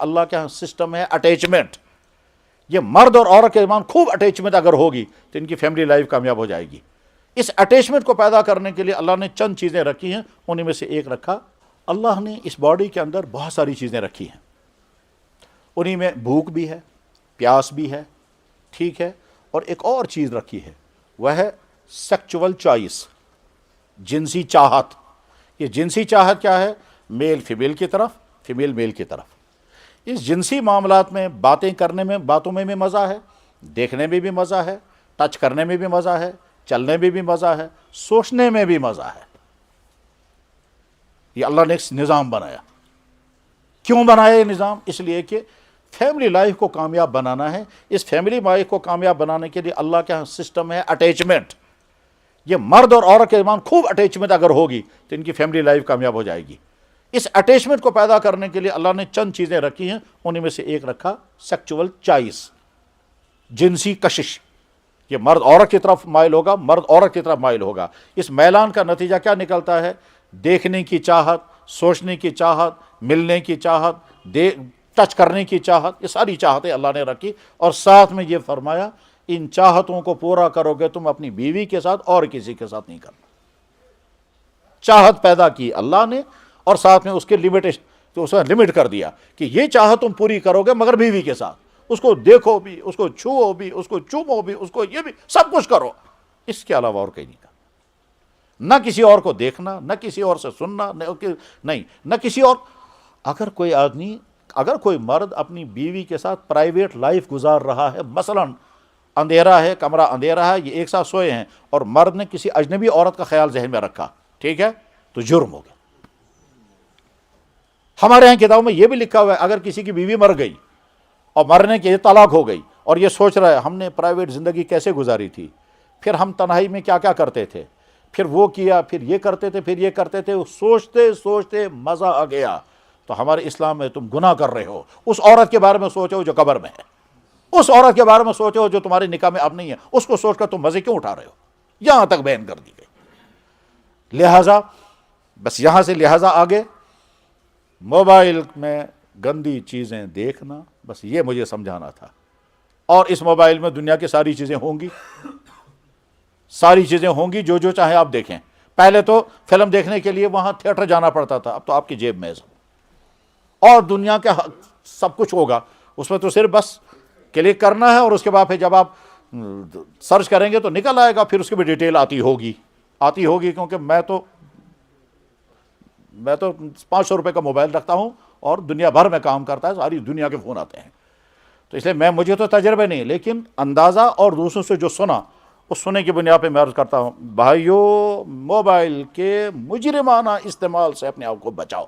اللہ کے یہاں سسٹم ہے اٹیچمنٹ. یہ مرد اور عورت کے درمیان خوب اٹیچمنٹ اگر ہوگی تو ان کی فیملی لائف کامیاب ہو جائے گی. اس اٹیچمنٹ کو پیدا کرنے کے لیے اللہ نے چند چیزیں رکھی ہیں, انہیں میں سے ایک رکھا. اللہ نے اس باڈی کے اندر بہت ساری چیزیں رکھی ہیں, انہیں میں بھوک بھی ہے, پیاس بھی ہے, ٹھیک ہے, اور ایک اور چیز رکھی ہے, وہ ہے سیکچول چوائس, جنسی چاہت. یہ جنسی چاہت کیا ہے؟ میل فیمیل کی طرف, فیمیل میل کی طرف. اس جنسی معاملات میں باتیں کرنے میں, باتوں میں بھی مزہ ہے, دیکھنے میں بھی مزہ ہے, ٹچ کرنے میں بھی مزہ ہے, چلنے میں بھی مزہ ہے, سوچنے میں بھی مزہ ہے. یہ اللہ نے ایک نظام بنایا. کیوں بنایا یہ نظام؟ اس لیے کہ فیملی لائف کو کامیاب بنانا ہے. اس فیملی لائف کو کامیاب بنانے کے لیے اللہ کے یہاں سسٹم ہے اٹیچمنٹ. یہ مرد اور عورت کے درمیان خوب اٹیچمنٹ اگر ہوگی تو ان کی فیملی لائف کامیاب ہو جائے گی. اس اٹیچمنٹ کو پیدا کرنے کے لیے اللہ نے چند چیزیں رکھی ہیں, انہیں میں سے ایک رکھا سیکچول چوائس, جنسی کشش. یہ مرد عورت کی طرف مائل ہوگا, مرد عورت کی طرف مائل ہوگا. اس میلان کا نتیجہ کیا نکلتا ہے؟ دیکھنے کی چاہت, سوچنے کی چاہت, ملنے کی چاہت, ٹچ کرنے کی چاہت. یہ ساری چاہتیں اللہ نے رکھی, اور ساتھ میں یہ فرمایا ان چاہتوں کو پورا کرو گے تم اپنی بیوی کے ساتھ, اور کسی کے ساتھ نہیں کرنا. چاہت پیدا کی اللہ نے, اور ساتھ میں اس کے لمیٹیشن, تو اس نے لمٹ کر دیا کہ یہ چاہت تم پوری کرو گے مگر بیوی کے ساتھ. اس کو دیکھو بھی, اس کو چھوؤ بھی, اس کو چومو بھی, اس کو یہ بھی, سب کچھ کرو. اس کے علاوہ اور کہیں نہیں کرنا. نہ کسی اور کو دیکھنا, نہ کسی اور سے سننا, نہیں, نہ کسی اور. اگر کوئی آدمی, اگر کوئی مرد اپنی بیوی کے ساتھ پرائیویٹ لائف گزار رہا ہے, مثلا اندھیرا ہے, کمرہ اندھیرا ہے, یہ ایک ساتھ سوئے ہیں, اور مرد نے کسی اجنبی عورت کا خیال ذہن میں رکھا, ٹھیک ہے, تو جرم ہو گیا. ہمارے یہاں کتابوں میں یہ بھی لکھا ہوا ہے اگر کسی کی بیوی مر گئی اور مرنے کے طلاق ہو گئی, اور یہ سوچ رہا ہے ہم نے پرائیویٹ زندگی کیسے گزاری تھی, پھر ہم تنہائی میں کیا کیا کرتے تھے, پھر وہ کیا, پھر یہ کرتے تھے, پھر یہ کرتے تھے, سوچتے سوچتے مزہ آ گیا, تو ہمارے اسلام میں تم گناہ کر رہے ہو. اس عورت کے بارے میں سوچو جو قبر میں ہے, اس عورت کے بارے میں سوچو جو تمہارے نکاح میں اب نہیں ہے, اس کو سوچ کر تم مزے کیوں اٹھا رہے ہو. یہاں تک بیان کر دی گئی. لہذا بس یہاں سے لہذا آگے موبائل میں گندی چیزیں دیکھنا, بس یہ مجھے سمجھانا تھا. اور اس موبائل میں دنیا کی ساری چیزیں ہوں گی, ساری چیزیں ہوں گی, جو چاہیں آپ دیکھیں. پہلے تو فلم دیکھنے کے لیے وہاں تھیٹر جانا پڑتا تھا, اب تو آپ کی جیب میں ہے, اور دنیا کا سب کچھ ہوگا اس میں. تو صرف بس کلک کرنا ہے, اور اس کے بعد پھر جب آپ سرچ کریں گے تو نکل آئے گا, پھر اس کی بھی ڈیٹیل آتی ہوگی, کیونکہ میں تو 500 روپے کا موبائل رکھتا ہوں, اور دنیا بھر میں کام کرتا ہے, ساری دنیا کے فون آتے ہیں. تو اس لیے مجھے تو تجربے نہیں, لیکن اندازہ اور دوسروں سے جو سنا, اس سنے کی بنیاد پہ میں عرض کرتا ہوں, بھائیو موبائل کے مجرمانہ استعمال سے اپنے آپ کو بچاؤ.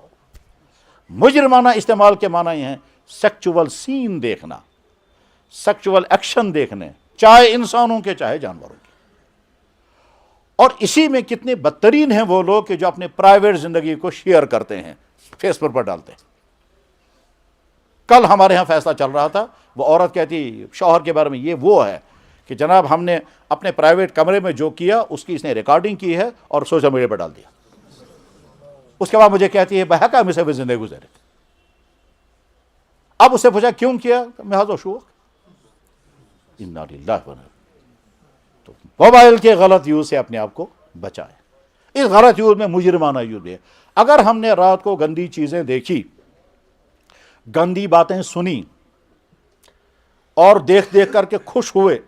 مجرمانہ استعمال کے معنی یہ ہیں سیکچول سین دیکھنا, سیکچول ایکشن دیکھنے, چاہے انسانوں کے چاہے جانوروں کے. اور اسی میں کتنے بدترین ہیں وہ لوگ کہ جو اپنے پرائیویٹ زندگی کو شیئر کرتے ہیں, فیس بک پر ڈالتے ہیں. کل ہمارے ہاں فیصلہ چل رہا تھا, وہ عورت کہتی شوہر کے بارے میں, یہ وہ ہے کہ جناب ہم نے اپنے پرائیویٹ کمرے میں جو کیا اس کی اس نے ریکارڈنگ کی ہے اور سوشل میڈیا پر ڈال دیا. اس کے بعد مجھے کہتی ہے بہکا ہم سے زندگی گزارے. اب اس سے پوچھا کیوں کیا, محض و شوق. انا للہ و انا. تو موبائل کے غلط یوز سے اپنے آپ کو بچائیں. اس غلط یوز میں مجرمانہ یوز ہے. اگر ہم نے رات کو گندی چیزیں دیکھی, گندی باتیں سنی, اور دیکھ کر کے خوش ہوئے,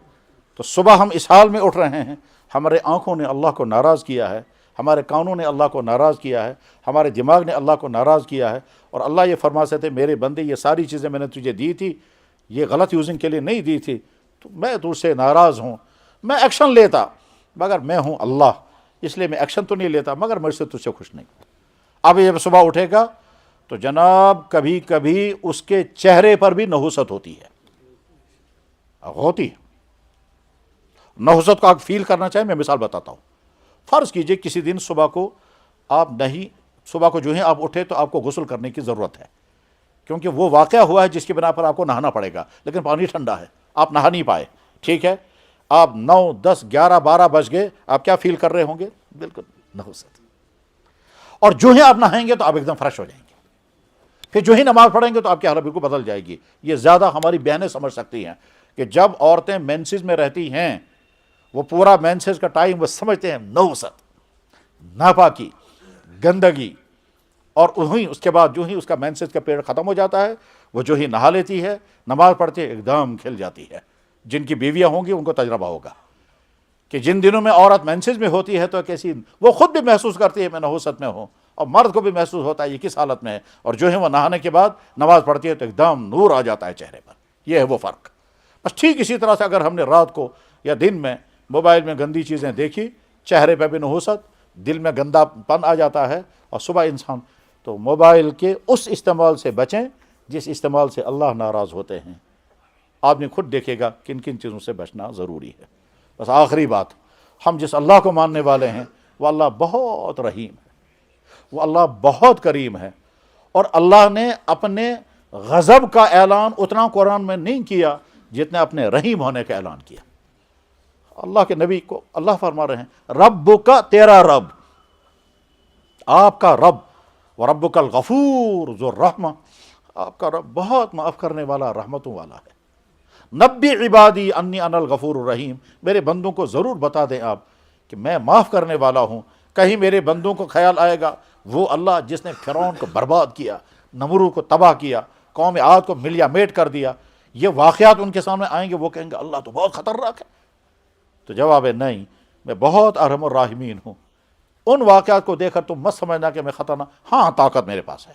تو صبح ہم اس حال میں اٹھ رہے ہیں, ہمارے آنکھوں نے اللہ کو ناراض کیا ہے, ہمارے کانوں نے اللہ کو ناراض کیا ہے, ہمارے دماغ نے اللہ کو ناراض کیا ہے. اور اللہ یہ فرماتے تھے میرے بندے یہ ساری چیزیں میں نے تجھے دی تھی, یہ غلط یوزنگ کے لیے نہیں دی تھی, تو میں تجھ سے ناراض ہوں. میں ایکشن لیتا مگر میں ہوں اللہ, اس لیے میں ایکشن تو نہیں لیتا, مگر مجھ سے تجھ سے خوش نہیں. اب یہ صبح اٹھے گا تو جناب کبھی کبھی اس کے چہرے پر بھی نحوست ہوتی ہے, نحوست کو آپ فیل کرنا چاہیں. میں مثال بتاتا ہوں. فرض کیجئے کسی دن صبح کو جو ہے آپ اٹھے تو آپ کو غسل کرنے کی ضرورت ہے, کیونکہ وہ واقعہ ہوا ہے جس کی بنا پر آپ کو نہانا پڑے گا, لیکن پانی ٹھنڈا ہے, آپ نہا نہیں پائے, ٹھیک ہے. آپ 9, 10, 11, 12 بج گئے, آپ کیا فیل کر رہے ہوں گے؟ بالکل نحوست. اور جو ہی آپ نہائیں گے تو آپ ایک دم فریش ہو جائیں گے. پھر جو ہی نماز پڑھیں گے تو آپ کی حالت بالکل بدل جائے گی۔ یہ زیادہ ہماری بہنیں سمجھ سکتی ہیں کہ جب عورتیں مینسز میں رہتی ہیں، وہ پورا مینسز کا ٹائم وہ سمجھتے ہیں نوست، ناپاکی، گندگی، اور وہیں اس کے بعد جو ہی اس کا مینسز کا پیریڈ ختم ہو جاتا ہے، وہ جو ہی نہا لیتی ہے، نماز پڑھتی ہے، ایک دم کھل جاتی ہے۔ جن کی بیویاں ہوں گی ان کو تجربہ ہوگا کہ جن دنوں میں عورت مینسز میں ہوتی ہے تو کیسی وہ خود بھی محسوس کرتی ہے میں نحوست میں ہوں، اور مرد کو بھی محسوس ہوتا ہے یہ کس حالت میں ہے، اور جو ہے وہ نہانے کے بعد نماز پڑھتی ہے تو ایک دم نور آ جاتا ہے چہرے پر۔ یہ ہے وہ فرق۔ بس ٹھیک اسی طرح سے اگر ہم نے رات کو یا دن میں موبائل میں گندی چیزیں دیکھی، چہرے پہ بھی نحوست، دل میں گندا پن آ جاتا ہے، اور صبح انسان تو موبائل کے اس استعمال سے بچیں جس استعمال سے اللہ ناراض ہوتے ہیں۔ آپ نے خود دیکھے گا کن کن چیزوں سے بچنا ضروری ہے۔ بس آخری بات، ہم جس اللہ کو ماننے والے ہیں وہ اللہ بہت رحیم ہے، وہ اللہ بہت کریم ہے، اور اللہ نے اپنے غضب کا اعلان اتنا قرآن میں نہیں کیا جتنے اپنے رحیم ہونے کا اعلان کیا۔ اللہ کے نبی کو اللہ فرما رہے ہیں رب کا، تیرا رب، آپ کا رب، وربک الغفور ذو الرحمہ، آپ کا رب بہت معاف کرنے والا، رحمتوں والا ہے۔ نبی عبادی انی انا الغفور الرحیم، میرے بندوں کو ضرور بتا دیں آپ کہ میں معاف کرنے والا ہوں۔ کہیں میرے بندوں کو خیال آئے گا وہ اللہ جس نے فرعون کو برباد کیا، نمرود کو تباہ کیا، قوم عاد کو ملیا میٹ کر دیا، یہ واقعات ان کے سامنے آئیں گے، وہ کہیں گے اللہ تو بہت خطرناک ہے؟ تو جواب ہے نہیں، میں بہت ارحم الراحمین ہوں۔ ان واقعات کو دیکھ کر تم مت سمجھنا کہ میں خطرناک، ہاں طاقت میرے پاس ہے،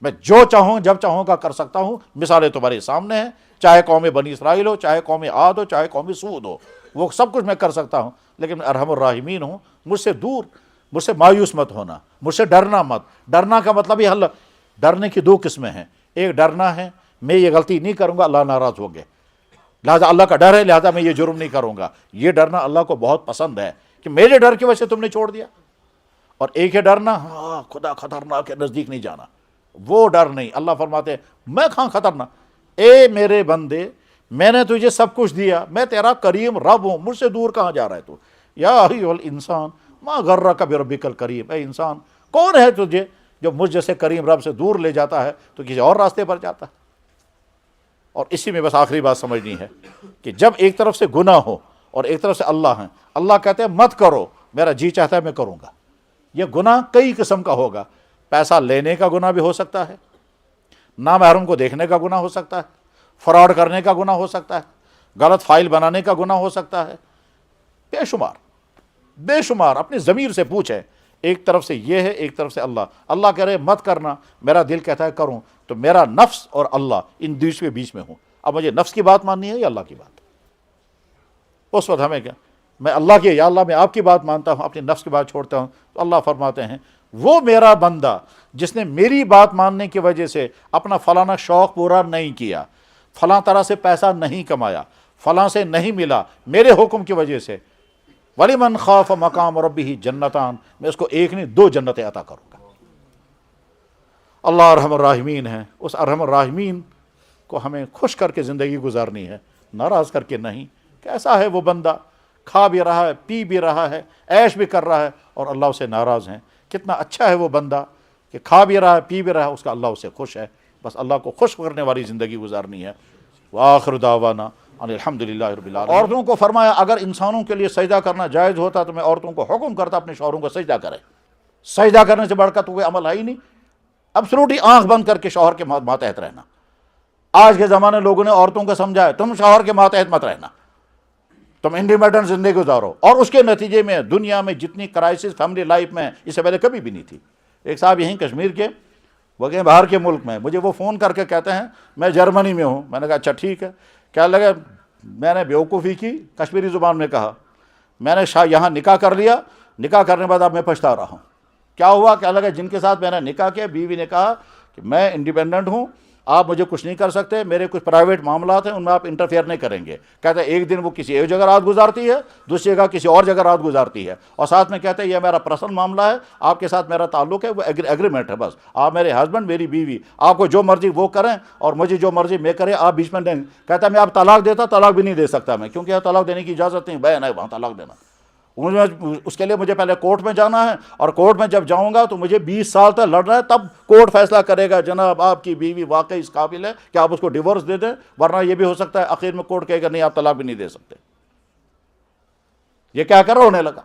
میں جو چاہوں جب چاہوں گا کر سکتا ہوں۔ مثالیں تمہارے سامنے ہیں، چاہے قوم بنی اسرائیل ہو، چاہے قوم عاد ہو، چاہے قوم سود ہو، وہ سب کچھ میں کر سکتا ہوں، لیکن میں ارحم الراحمین ہوں۔ مجھ سے دور، مجھ سے مایوس مت ہونا، مجھ سے ڈرنا مت۔ ڈرنا کا مطلب یہ ڈرنے کی دو قسمیں ہیں، ایک ڈرنا ہے میں یہ غلطی نہیں کروں گا اللہ ناراض ہو گئے، لہٰذا اللہ کا ڈر ہے لہٰذا میں یہ جرم نہیں کروں گا، یہ ڈرنا اللہ کو بہت پسند ہے کہ میرے ڈر کی وجہ سے تم نے چھوڑ دیا۔ اور ایک ہے ڈرنا ہاں خدا خطرناک ہے نزدیک نہیں جانا، وہ ڈر نہیں۔ اللہ فرماتے ہیں میں کہاں خطرناک، اے میرے بندے میں نے تجھے سب کچھ دیا، میں تیرا کریم رب ہوں، مجھ سے دور کہاں جا رہا ہے تو؟ یا ایھا الانسان ما غرک بربک الکریم، اے انسان کون ہے تجھے جو مجھ جیسے کریم رب سے دور لے جاتا ہے تو کسی اور راستے پر جاتا ہے۔ اور اسی میں بس آخری بات سمجھنی ہے کہ جب ایک طرف سے گناہ ہو اور ایک طرف سے اللہ ہیں، اللہ کہتے ہیں مت کرو، میرا جی چاہتا ہے میں کروں گا۔ یہ گناہ کئی قسم کا ہوگا، پیسہ لینے کا گناہ بھی ہو سکتا ہے، نامحرم کو دیکھنے کا گناہ ہو سکتا ہے، فراڈ کرنے کا گناہ ہو سکتا ہے، غلط فائل بنانے کا گناہ ہو سکتا ہے، بے شمار بے شمار۔ اپنی ضمیر سے پوچھیں، ایک طرف سے یہ ہے ایک طرف سے اللہ کہہ رہے مت کرنا، میرا دل کہتا ہے کروں، تو میرا نفس اور اللہ ان دوسرے کے بیچ میں ہوں۔ اب مجھے نفس کی بات ماننی ہے یا اللہ کی بات؟ اس وقت ہمیں کیا، میں اللہ کی یا اللہ میں آپ کی بات مانتا ہوں، اپنی نفس کی بات چھوڑتا ہوں، تو اللہ فرماتے ہیں وہ میرا بندہ جس نے میری بات ماننے کی وجہ سے اپنا فلانا شوق پورا نہیں کیا، فلاں طرح سے پیسہ نہیں کمایا، فلاں سے نہیں ملا میرے حکم کی وجہ سے، وَلِمَنْ خَافَ مَقَامَ رَبِّهِ جنتان، میں اس کو ایک نہیں دو جنتیں عطا کروں گا۔ اللہ ارحم الراحمین ہے، اس ارحم الراحمین کو ہمیں خوش کر کے زندگی گزارنی ہے، ناراض کر کے نہیں۔ کیسا ہے وہ بندہ، کھا بھی رہا ہے، پی بھی رہا ہے، عیش بھی کر رہا ہے اور اللہ اسے ناراض ہیں۔ کتنا اچھا ہے وہ بندہ کہ کھا بھی رہا ہے، پی بھی رہا ہے، اس کا اللہ اسے خوش ہے۔ بس اللہ کو خوش کرنے والی زندگی گزارنی ہے۔ وآخر دعوانا ان الحمدللہ رب العالمین۔ عورتوں کو فرمایا اگر انسانوں کے لیے سجدہ کرنا جائز ہوتا تو میں عورتوں کو حکم کرتا اپنے شوہروں کو سجدہ کرے۔ سجدہ کرنے سے بڑھ کر تو کوئی عمل ہے ہی نہیں، ابسولوٹلی آنکھ بند کر کے شوہر کے ماتحت رہنا۔ آج کے زمانے لوگوں نے عورتوں کو سمجھا ہے تم شوہر کے ماتحت مت رہنا، تم انڈیپینڈنٹ زندگی گزارو، اور اس کے نتیجے میں دنیا میں جتنی کرائسس فیملی لائف میں اس سے پہلے کبھی بھی نہیں تھی۔ ایک صاحب یہیں کشمیر کے، وہ کہیں باہر کے ملک میں، مجھے وہ فون کر کے کہتے ہیں میں جرمنی میں ہوں۔ میں نے کہا اچھا ٹھیک ہے، کیا لگا میں نے بیوقوفی کی، کشمیری زبان میں کہا میں نے یہاں نکاح کر لیا، نکاح کرنے کے بعد اب میں پچھتا رہا ہوں۔ کیا ہوا؟ کیا لگا جن کے ساتھ میں نے نکاح کیا بیوی نے کہا کہ میں انڈیپینڈنٹ ہوں، آپ مجھے کچھ نہیں کر سکتے، میرے کچھ پرائیویٹ معاملات ہیں ان میں آپ انٹرفیئر نہیں کریں گے۔ کہتے ہیں ایک دن وہ کسی ایک جگہ رات گزارتی ہے، دوسری جگہ کسی اور جگہ رات گزارتی ہے، اور ساتھ میں کہتے ہیں یہ میرا پرسنل معاملہ ہے، آپ کے ساتھ میرا تعلق ہے، وہ ایگریمنٹ ہے، بس آپ میرے ہسبینڈ میری بیوی، آپ کو جو مرضی وہ کریں اور مجھے جو مرضی میں کریں، آپ بیچ میں نہیں۔ کہتا ہے میں آپ طلاق دیتا، طلاق بھی نہیں دے سکتا میں، کیونکہ طلاق دینے کی اجازت نہیں، بیان ہے وہاں طلاق دینا۔ اس کے لیے مجھے پہلے کورٹ میں جانا ہے، اور کورٹ میں جب جاؤں گا تو مجھے 20 سال تک لڑنا ہے، تب کورٹ فیصلہ کرے گا جناب آپ کی بیوی واقعی اس قابل ہے کہ آپ اس کو ڈیورس دے دیں، ورنہ یہ بھی ہو سکتا ہے آخر میں کورٹ کہے گا نہیں آپ طلاق بھی نہیں دے سکتے۔ یہ کیا کر رونے لگا،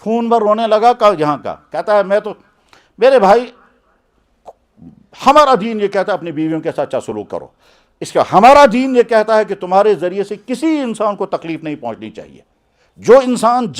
فون پر رونے لگا، یہاں کا کہتا ہے میں تو میرے بھائی ہمارا دین یہ کہتا ہے اپنی بیویوں کے ساتھ اچھا سلوک کرو، اس کا ہمارا دین یہ کہتا ہے کہ تمہارے ذریعے سے کسی انسان کو تکلیف نہیں پہنچنی چاہیے۔ جو انسان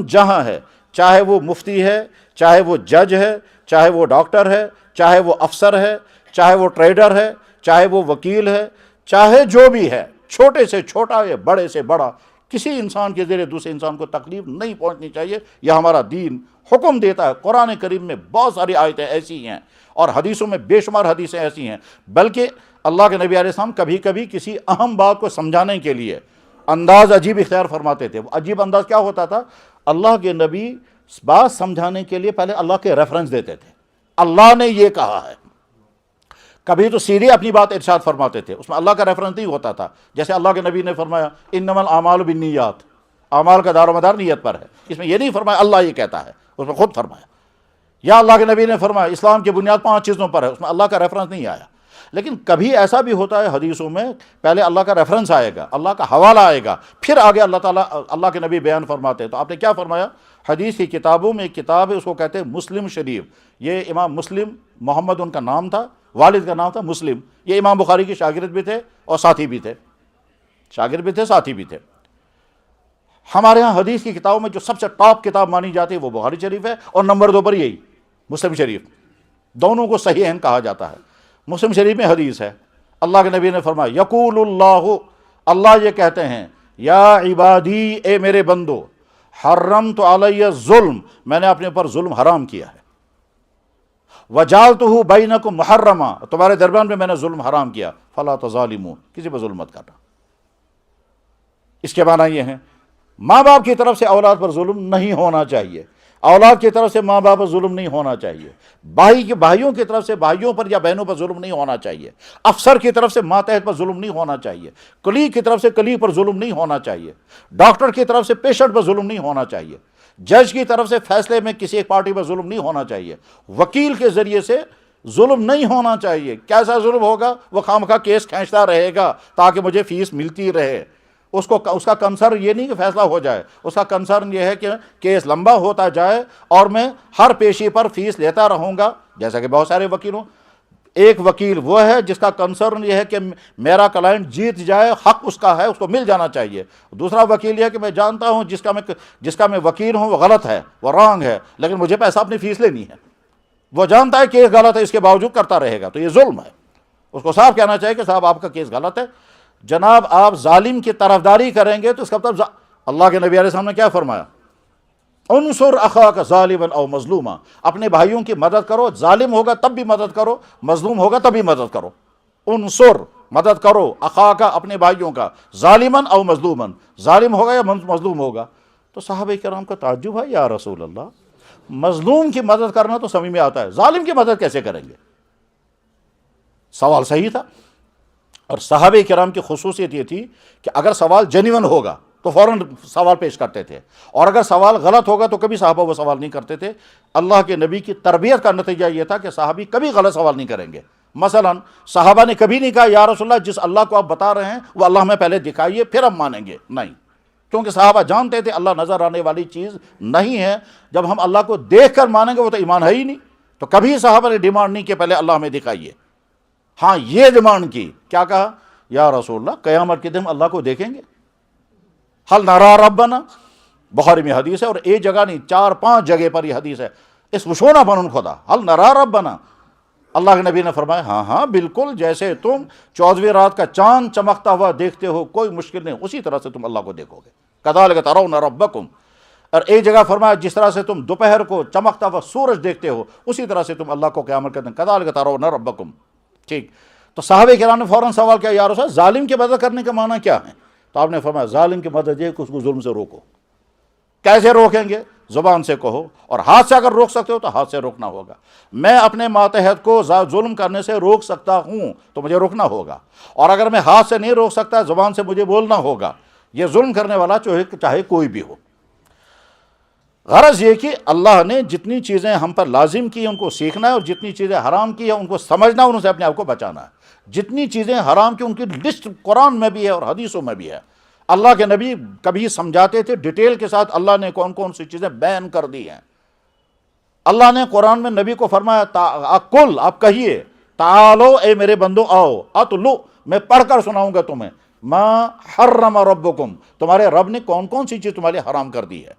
جہاں ہے چاہے وہ مفتی ہے، چاہے وہ جج ہے، چاہے وہ ڈاکٹر ہے، چاہے وہ افسر ہے، چاہے وہ ٹریڈر ہے، چاہے وہ وکیل ہے، چاہے جو بھی ہے، چھوٹے سے چھوٹا یا بڑے سے بڑا، کسی انسان کے ذریعے دوسرے انسان کو تکلیف نہیں پہنچنی چاہیے۔ یہ ہمارا دین حکم دیتا ہے۔ قرآن کریم میں بہت ساری آیتیں ایسی ہیں اور حدیثوں میں بے شمار حدیثیں ایسی ہیں، بلکہ اللہ کے نبی علیہ السلام کبھی کبھی کسی اہم بات کو سمجھانے کے لیے انداز عجیب اختیار فرماتے تھے۔ وہ عجیب انداز کیا ہوتا تھا؟ اللہ کے نبی بات سمجھانے کے لیے پہلے اللہ کے ریفرنس دیتے تھے، اللہ نے یہ کہا ہے۔ کبھی تو سیدھے اپنی بات ارشاد فرماتے تھے، اس میں اللہ کا ریفرنس نہیں ہوتا تھا، جیسے اللہ کے نبی نے فرمایا انما الاعمال بالنیات، اعمال کا دار و مدار نیت پر ہے، اس میں یہ نہیں فرمایا اللہ یہ کہتا ہے، اس میں خود فرمایا۔ یا اللہ کے نبی نے فرمایا اسلام کی بنیاد 5 چیزوں پر ہے، اس میں اللہ کا ریفرنس نہیں آیا۔ لیکن کبھی ایسا بھی ہوتا ہے حدیثوں میں پہلے اللہ کا ریفرنس آئے گا، اللہ کا حوالہ آئے گا، پھر آگے اللہ کے نبی بیان فرماتے ہیں۔ تو آپ نے کیا فرمایا؟ حدیث کی کتابوں میں ایک کتاب ہے، اس کو کہتے ہیں مسلم شریف۔ یہ امام مسلم، محمد ان کا نام تھا، والد کا نام تھا مسلم۔ یہ امام بخاری کے شاگرد بھی تھے اور ساتھی بھی تھے، شاگرد بھی تھے ساتھی بھی تھے۔ ہمارے ہاں حدیث کی کتابوں میں جو سب سے ٹاپ کتاب مانی جاتی ہے وہ بخاری شریف ہے، اور نمبر 2 پر یہی مسلم شریف، دونوں کو صحیحین کہا جاتا ہے۔ مسلم شریف میں حدیث ہے، اللہ کے نبی نے فرمایا یقول اللہ یہ کہتے ہیں یا عبادی، اے میرے بندو، حرمت علی الظلم، میں نے اپنے اوپر ظلم حرام کیا ہے، وجعلتہ بینکم محرما، تمہارے درمیان میں نے ظلم حرام کیا، فلا تظالموا، کسی پر ظلم مت کرنا۔ اس کے معنی یہ ہے ماں باپ کی طرف سے اولاد پر ظلم نہیں ہونا چاہیے، اولاد کی طرف سے ماں باپ پر ظلم نہیں ہونا چاہیے، بھائیوں کی طرف سے بھائیوں پر یا بہنوں پر ظلم نہیں ہونا چاہیے، افسر کی طرف سے ماتحت پر ظلم نہیں ہونا چاہیے، کلیگ کی طرف سے کلیگ پر ظلم نہیں ہونا چاہیے، ڈاکٹر کی طرف سے پیشنٹ پر ظلم نہیں ہونا چاہیے، جج کی طرف سے فیصلے میں کسی ایک پارٹی پر ظلم نہیں ہونا چاہیے، وکیل کے ذریعے سے ظلم نہیں ہونا چاہیے۔ کیسا ظلم ہوگا؟ وہ خواہ کیس کھینچتا رہے گا تاکہ مجھے فیس ملتی رہے، اس کا کنسرن یہ نہیں کہ فیصلہ ہو جائے، اس کا کنسرن یہ ہے کہ کیس لمبا ہوتا جائے اور میں ہر پیشی پر فیس لیتا رہوں گا، جیسا کہ بہت سارے وکیلوں۔ ایک وکیل وہ ہے جس کا کنسرن یہ ہے کہ میرا کلائنٹ جیت جائے، حق اس کا ہے، اس کو مل جانا چاہیے۔ دوسرا وکیل یہ ہے کہ میں جانتا ہوں جس کا میں وکیل ہوں وہ غلط ہے، وہ رانگ ہے، لیکن مجھے پیسہ اپنی فیس لینی ہے، وہ جانتا ہے کیس غلط ہے، اس کے باوجود کرتا رہے گا، تو یہ ظلم ہے۔ اس کو صاف کہنا چاہیے کہ صاحب آپ کا کیس غلط ہے۔ جناب آپ ظالم کی طرفداری کریں گے تو اس کا مطلب اللہ کے نبی علیہ السلام نے کیا فرمایا؟ انصر اخاک ظالما او مظلوما، اپنے بھائیوں کی مدد کرو، ظالم ہوگا تب بھی مدد کرو، مظلوم ہوگا تب بھی مدد کرو۔ انصر، مدد کرو، اخاک، اپنے بھائیوں کا، ظالما او مظلوما، ظالم ہوگا یا مظلوم ہوگا۔ تو صحابہ کرام کا تعجب ہے، یا رسول اللہ مظلوم کی مدد کرنا تو سمجھ میں آتا ہے، ظالم کی مدد کیسے کریں گے؟ سوال صحیح تھا، اور صحابہ کرام کی خصوصیت یہ تھی کہ اگر سوال جینیون ہوگا تو فوراً سوال پیش کرتے تھے، اور اگر سوال غلط ہوگا تو کبھی صحابہ وہ سوال نہیں کرتے تھے۔ اللہ کے نبی کی تربیت کا نتیجہ یہ تھا کہ صحابی کبھی غلط سوال نہیں کریں گے۔ مثلا صحابہ نے کبھی نہیں کہا یا رسول اللہ جس اللہ کو آپ بتا رہے ہیں وہ اللہ ہمیں پہلے دکھائیے پھر ہم مانیں گے، نہیں، کیونکہ صحابہ جانتے تھے اللہ نظر آنے والی چیز نہیں ہے، جب ہم اللہ کو دیکھ کر مانیں گے وہ تو ایمان ہے ہی نہیں۔ تو کبھی صحابہ نے ڈیمانڈ نہیں کہ پہلے اللہ ہمیں دکھائیے۔ ہاں یہ ڈیمانڈ کی، کیا کہا؟ یا رسول اللہ قیامت کے دن اللہ کو دیکھیں گے؟ حل نرا ربنا، بخاری میں حدیث ہے، اور ایک جگہ نہیں 4-5 جگہ پر یہ حدیث ہے، اس وشونا بنن خدا حل نرا ربنا۔ اللہ کے نبی نے فرمایا ہاں ہاں بالکل، جیسے تم 14ویں رات کا چاند چمکتا ہوا دیکھتے ہو، کوئی مشکل نہیں، اسی طرح سے تم اللہ کو دیکھو گے، کذالک ترون ربکم۔ اور ایک جگہ فرمایا جس طرح سے تم دوپہر کو چمکتا ہوا سورج دیکھتے ہو اسی طرح سے تم اللہ کو قیامت کے دن کذالک ترون ربکم۔ ٹھیک، تو صحابہ کرام نے فوراً سوال کیا یا رسول اللہ ظالم کی مدد کرنے کا معنی کیا ہے؟ تو آپ نے فرمایا ظالم کی مدد یہ کہ اس کو ظلم سے روکو۔ کیسے روکیں گے؟ زبان سے کہو، اور ہاتھ سے اگر روک سکتے ہو تو ہاتھ سے روکنا ہوگا۔ میں اپنے ماتحت کو ظلم کرنے سے روک سکتا ہوں تو مجھے روکنا ہوگا، اور اگر میں ہاتھ سے نہیں روک سکتا زبان سے مجھے بولنا ہوگا۔ یہ ظلم کرنے والا چاہے کوئی بھی ہو۔ غرض یہ کہ اللہ نے جتنی چیزیں ہم پر لازم کی ہیں ان کو سیکھنا ہے، اور جتنی چیزیں حرام کی ہیں ان کو سمجھنا اور ان سے اپنے آپ کو بچانا ہے۔ جتنی چیزیں حرام کی ان کی لسٹ قرآن میں بھی ہے اور حدیثوں میں بھی ہے۔ اللہ کے نبی کبھی سمجھاتے تھے ڈیٹیل کے ساتھ اللہ نے کون کون سی چیزیں بین کر دی ہیں۔ اللہ نے قرآن میں نبی کو فرمایا کل، آپ کہیے تعالو اے میرے بندو آؤ، اتلو میں پڑھ کر سناؤں گا تمہیں، ما حرم ربکم تمہارے رب نے کون کون سی چیز تمہارے حرام کر دی ہے۔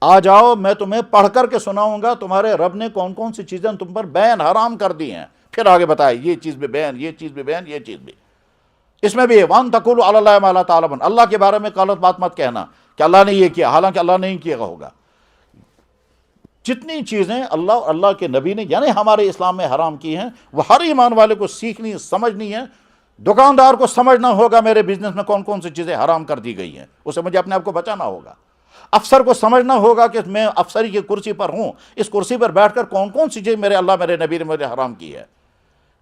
آ جاؤ میں تمہیں پڑھ کر کے سناؤں گا تمہارے رب نے کون کون سی چیزیں تم پر بین حرام کر دی ہیں۔ پھر آگے بتائے یہ چیز بھی بین، یہ چیز بھی بین، یہ چیز بھی۔ اس میں بھی وان تقولوا علی اللہ ما لا تعلمون، اللہ کے بارے میں غلط بات مت کہنا کہ اللہ نے یہ کیا حالانکہ اللہ نہیں کیا ہوگا۔ جتنی چیزیں اللہ اور اللہ کے نبی نے یعنی ہمارے اسلام میں حرام کی ہیں وہ ہر ایمان والے کو سیکھنی سمجھنی ہے۔ دکاندار کو سمجھنا ہوگا میرے بزنس میں کون کون سی چیزیں حرام کر دی گئی ہیں، اسے مجھے اپنے آپ کو بچانا ہوگا۔ افسر کو سمجھنا ہوگا کہ میں افسری کی کرسی پر ہوں، اس کرسی پر بیٹھ کر کون کون سی چیز میرے اللہ میرے نبی نے مجھے حرام کی ہے۔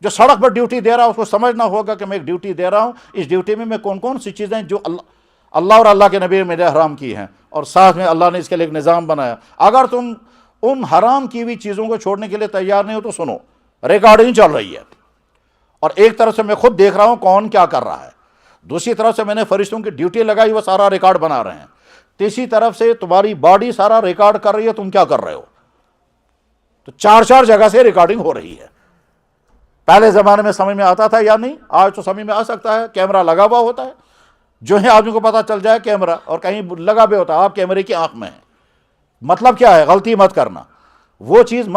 جو سڑک پر ڈیوٹی دے رہا ہے اس کو سمجھنا ہوگا کہ میں ایک ڈیوٹی دے رہا ہوں، اس ڈیوٹی میں کون کون سی چیزیں جو اللہ اور اللہ کے نبی نے میرے حرام کی ہیں، اور ساتھ میں اللہ نے اس کے لیے ایک نظام بنایا۔ اگر تم ان حرام کی ہوئی چیزوں کو چھوڑنے کے لیے تیار نہیں ہو تو سنو، ریکارڈنگ چل رہی ہے، اور ایک طرف سے میں خود دیکھ رہا ہوں کون کیا کر رہا ہے، دوسری طرف سے میں نے فرشتوں کی ڈیوٹی لگائی وہ سارا ریکارڈ بنا رہے ہیں، تیسری طرف سے تمہاری باڈی سارا ریکارڈ کر رہی ہے تم کیا کر رہے ہو۔ تو چار جگہ سے ریکارڈنگ ہو رہی ہے۔ پہلے زمانے میں سمجھ میں آتا تھا یا نہیں، آج تو سمجھ میں آ سکتا ہے، کیمرہ لگا ہوا ہوتا ہے، جو ہے آدمی کو پتہ چل جائے کیمرہ، اور کہیں لگا بھی ہوتا ہے آپ کیمرے کی آنکھ میں ہیں۔ مطلب کیا ہے؟ غلطی مت کرنا، وہ چیز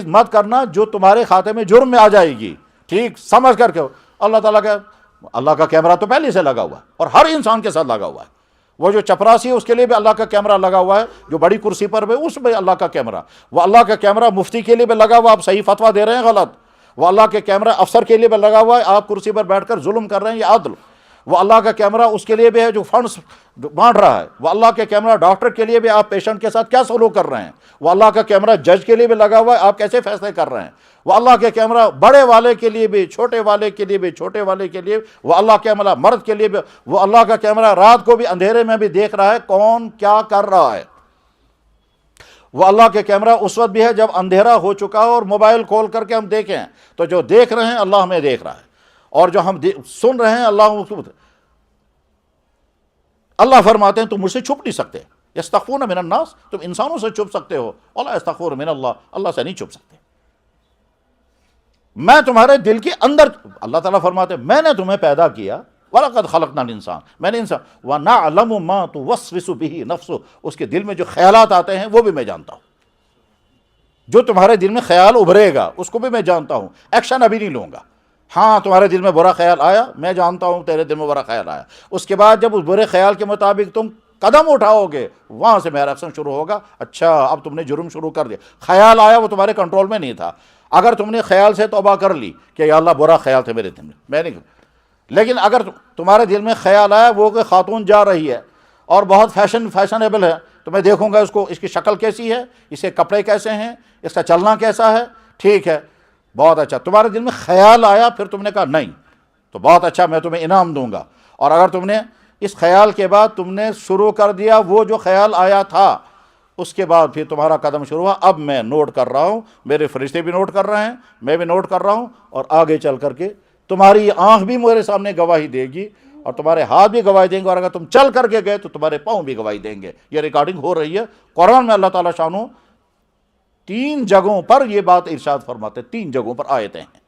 مت کرنا جو تمہارے کھاتے میں جرم میں آ جائے گی، ٹھیک سمجھ کر کے۔ اللہ کا کیمرہ تو پہلے سے لگا ہوا ہے اور ہر انسان کے ساتھ لگا ہوا ہے۔ وہ جو چپراسی ہے اس کے لیے بھی اللہ کا کیمرہ لگا ہوا ہے، جو بڑی کرسی پر بھی اس میں اللہ کا کیمرہ، وہ اللہ کا کیمرہ مفتی کے لیے بھی لگا ہوا، آپ صحیح فتویٰ دے رہے ہیں غلط، وہ اللہ کے کیمرہ افسر کے لیے بھی لگا ہوا ہے، آپ کرسی پر بیٹھ کر ظلم کر رہے ہیں یہ عدل، وہ اللہ کا کیمرہ اس کے لیے بھی ہے جو فنڈز بانٹ رہا ہے، وہ اللہ کے کیمرہ ڈاکٹر کے لیے بھی آپ پیشنٹ کے ساتھ کیا سلوک کر رہے ہیں، وہ اللہ کا کیمرہ جج کے لیے بھی لگا ہوا ہے آپ کیسے فیصلے کر رہے ہیں، وہ اللہ کے کیمرہ بڑے والے کے لیے بھی، چھوٹے والے کے لیے بھی، چھوٹے والے کے لیے، وہ اللہ کے کیمرہ مرد کے لیے بھی، وہ اللہ کا کیمرہ رات کو بھی اندھیرے میں بھی دیکھ رہا ہے کون کیا کر رہا ہے، وہ اللہ کے کیمرہ اس وقت بھی ہے جب اندھیرا ہو چکا ہو اور موبائل کھول کر کے ہم دیکھیں تو جو دیکھ رہے ہیں اللہ ہمیں دیکھ رہا ہے، اور جو ہم سن رہے ہیں اللہ فرماتے ہیں تم مجھ سے چھپ نہیں سکتے، یستخفون من الناس، تم انسانوں سے چھپ سکتے ہو، ولا یستخفون من اللہ، اللہ سے نہیں چھپ سکتے۔ میں تمہارے دل کے اندر، اللہ تعالیٰ فرماتے ہیں میں نے تمہیں پیدا کیا، وَلَقَدْ خَلَقْنَا الْإِنسَانَ، میں نے انسان، وَنَعْلَمُ مَا تُوَسْوِسُ بِهِ نَفْسُهُ، اس کے دل میں جو خیالات آتے ہیں وہ بھی میں جانتا ہوں، جو تمہارے دل میں خیال ابھرے گا اس کو بھی میں جانتا ہوں، ایکشن ابھی نہیں لوں گا۔ ہاں تمہارے دل میں برا خیال آیا، میں جانتا ہوں تیرے دل میں برا خیال آیا، اس کے بعد جب اس برے خیال کے مطابق تم قدم اٹھاؤ گے وہاں سے میرا ایکشن شروع ہوگا، اچھا اب تم نے جرم شروع کر دیا، خیال آیا وہ تمہارے کنٹرول میں نہیں تھا، اگر تم نے خیال سے توبہ کر لی کہ یا اللہ برا خیال تھے میرے دل میں نہیں، لیکن اگر تمہارے دل میں خیال آیا وہ کہ خاتون جا رہی ہے اور بہت فیشنیبل ہے تو میں دیکھوں گا اس کی شکل کیسی ہے، اس کے کپڑے کیسے ہیں، اس کا چلنا کیسا ہے، ٹھیک ہے بہت اچھا، تمہارے دل میں خیال آیا پھر تم نے کہا نہیں تو بہت اچھا میں تمہیں انعام دوں گا، اور اگر تم نے اس خیال کے بعد تم نے شروع کر دیا وہ جو خیال آیا تھا اس کے بعد پھر تمہارا قدم شروع ہوا، اب میں نوٹ کر رہا ہوں، میرے فرشتے بھی نوٹ کر رہے ہیں، میں بھی نوٹ کر رہا ہوں، اور آگے چل کر کے تمہاری آنکھ بھی میرے سامنے گواہی دے گی اور تمہارے ہاتھ بھی گواہی دیں گے، اور اگر تم چل کر کے گئے تو تمہارے پاؤں بھی گواہی دیں گے۔ یہ ریکارڈنگ ہو رہی ہے قرآن میں، اللہ تعالیٰ شانو 3 جگہوں پر یہ بات ارشاد فرماتے، 3 جگہوں پر آیتیں ہیں۔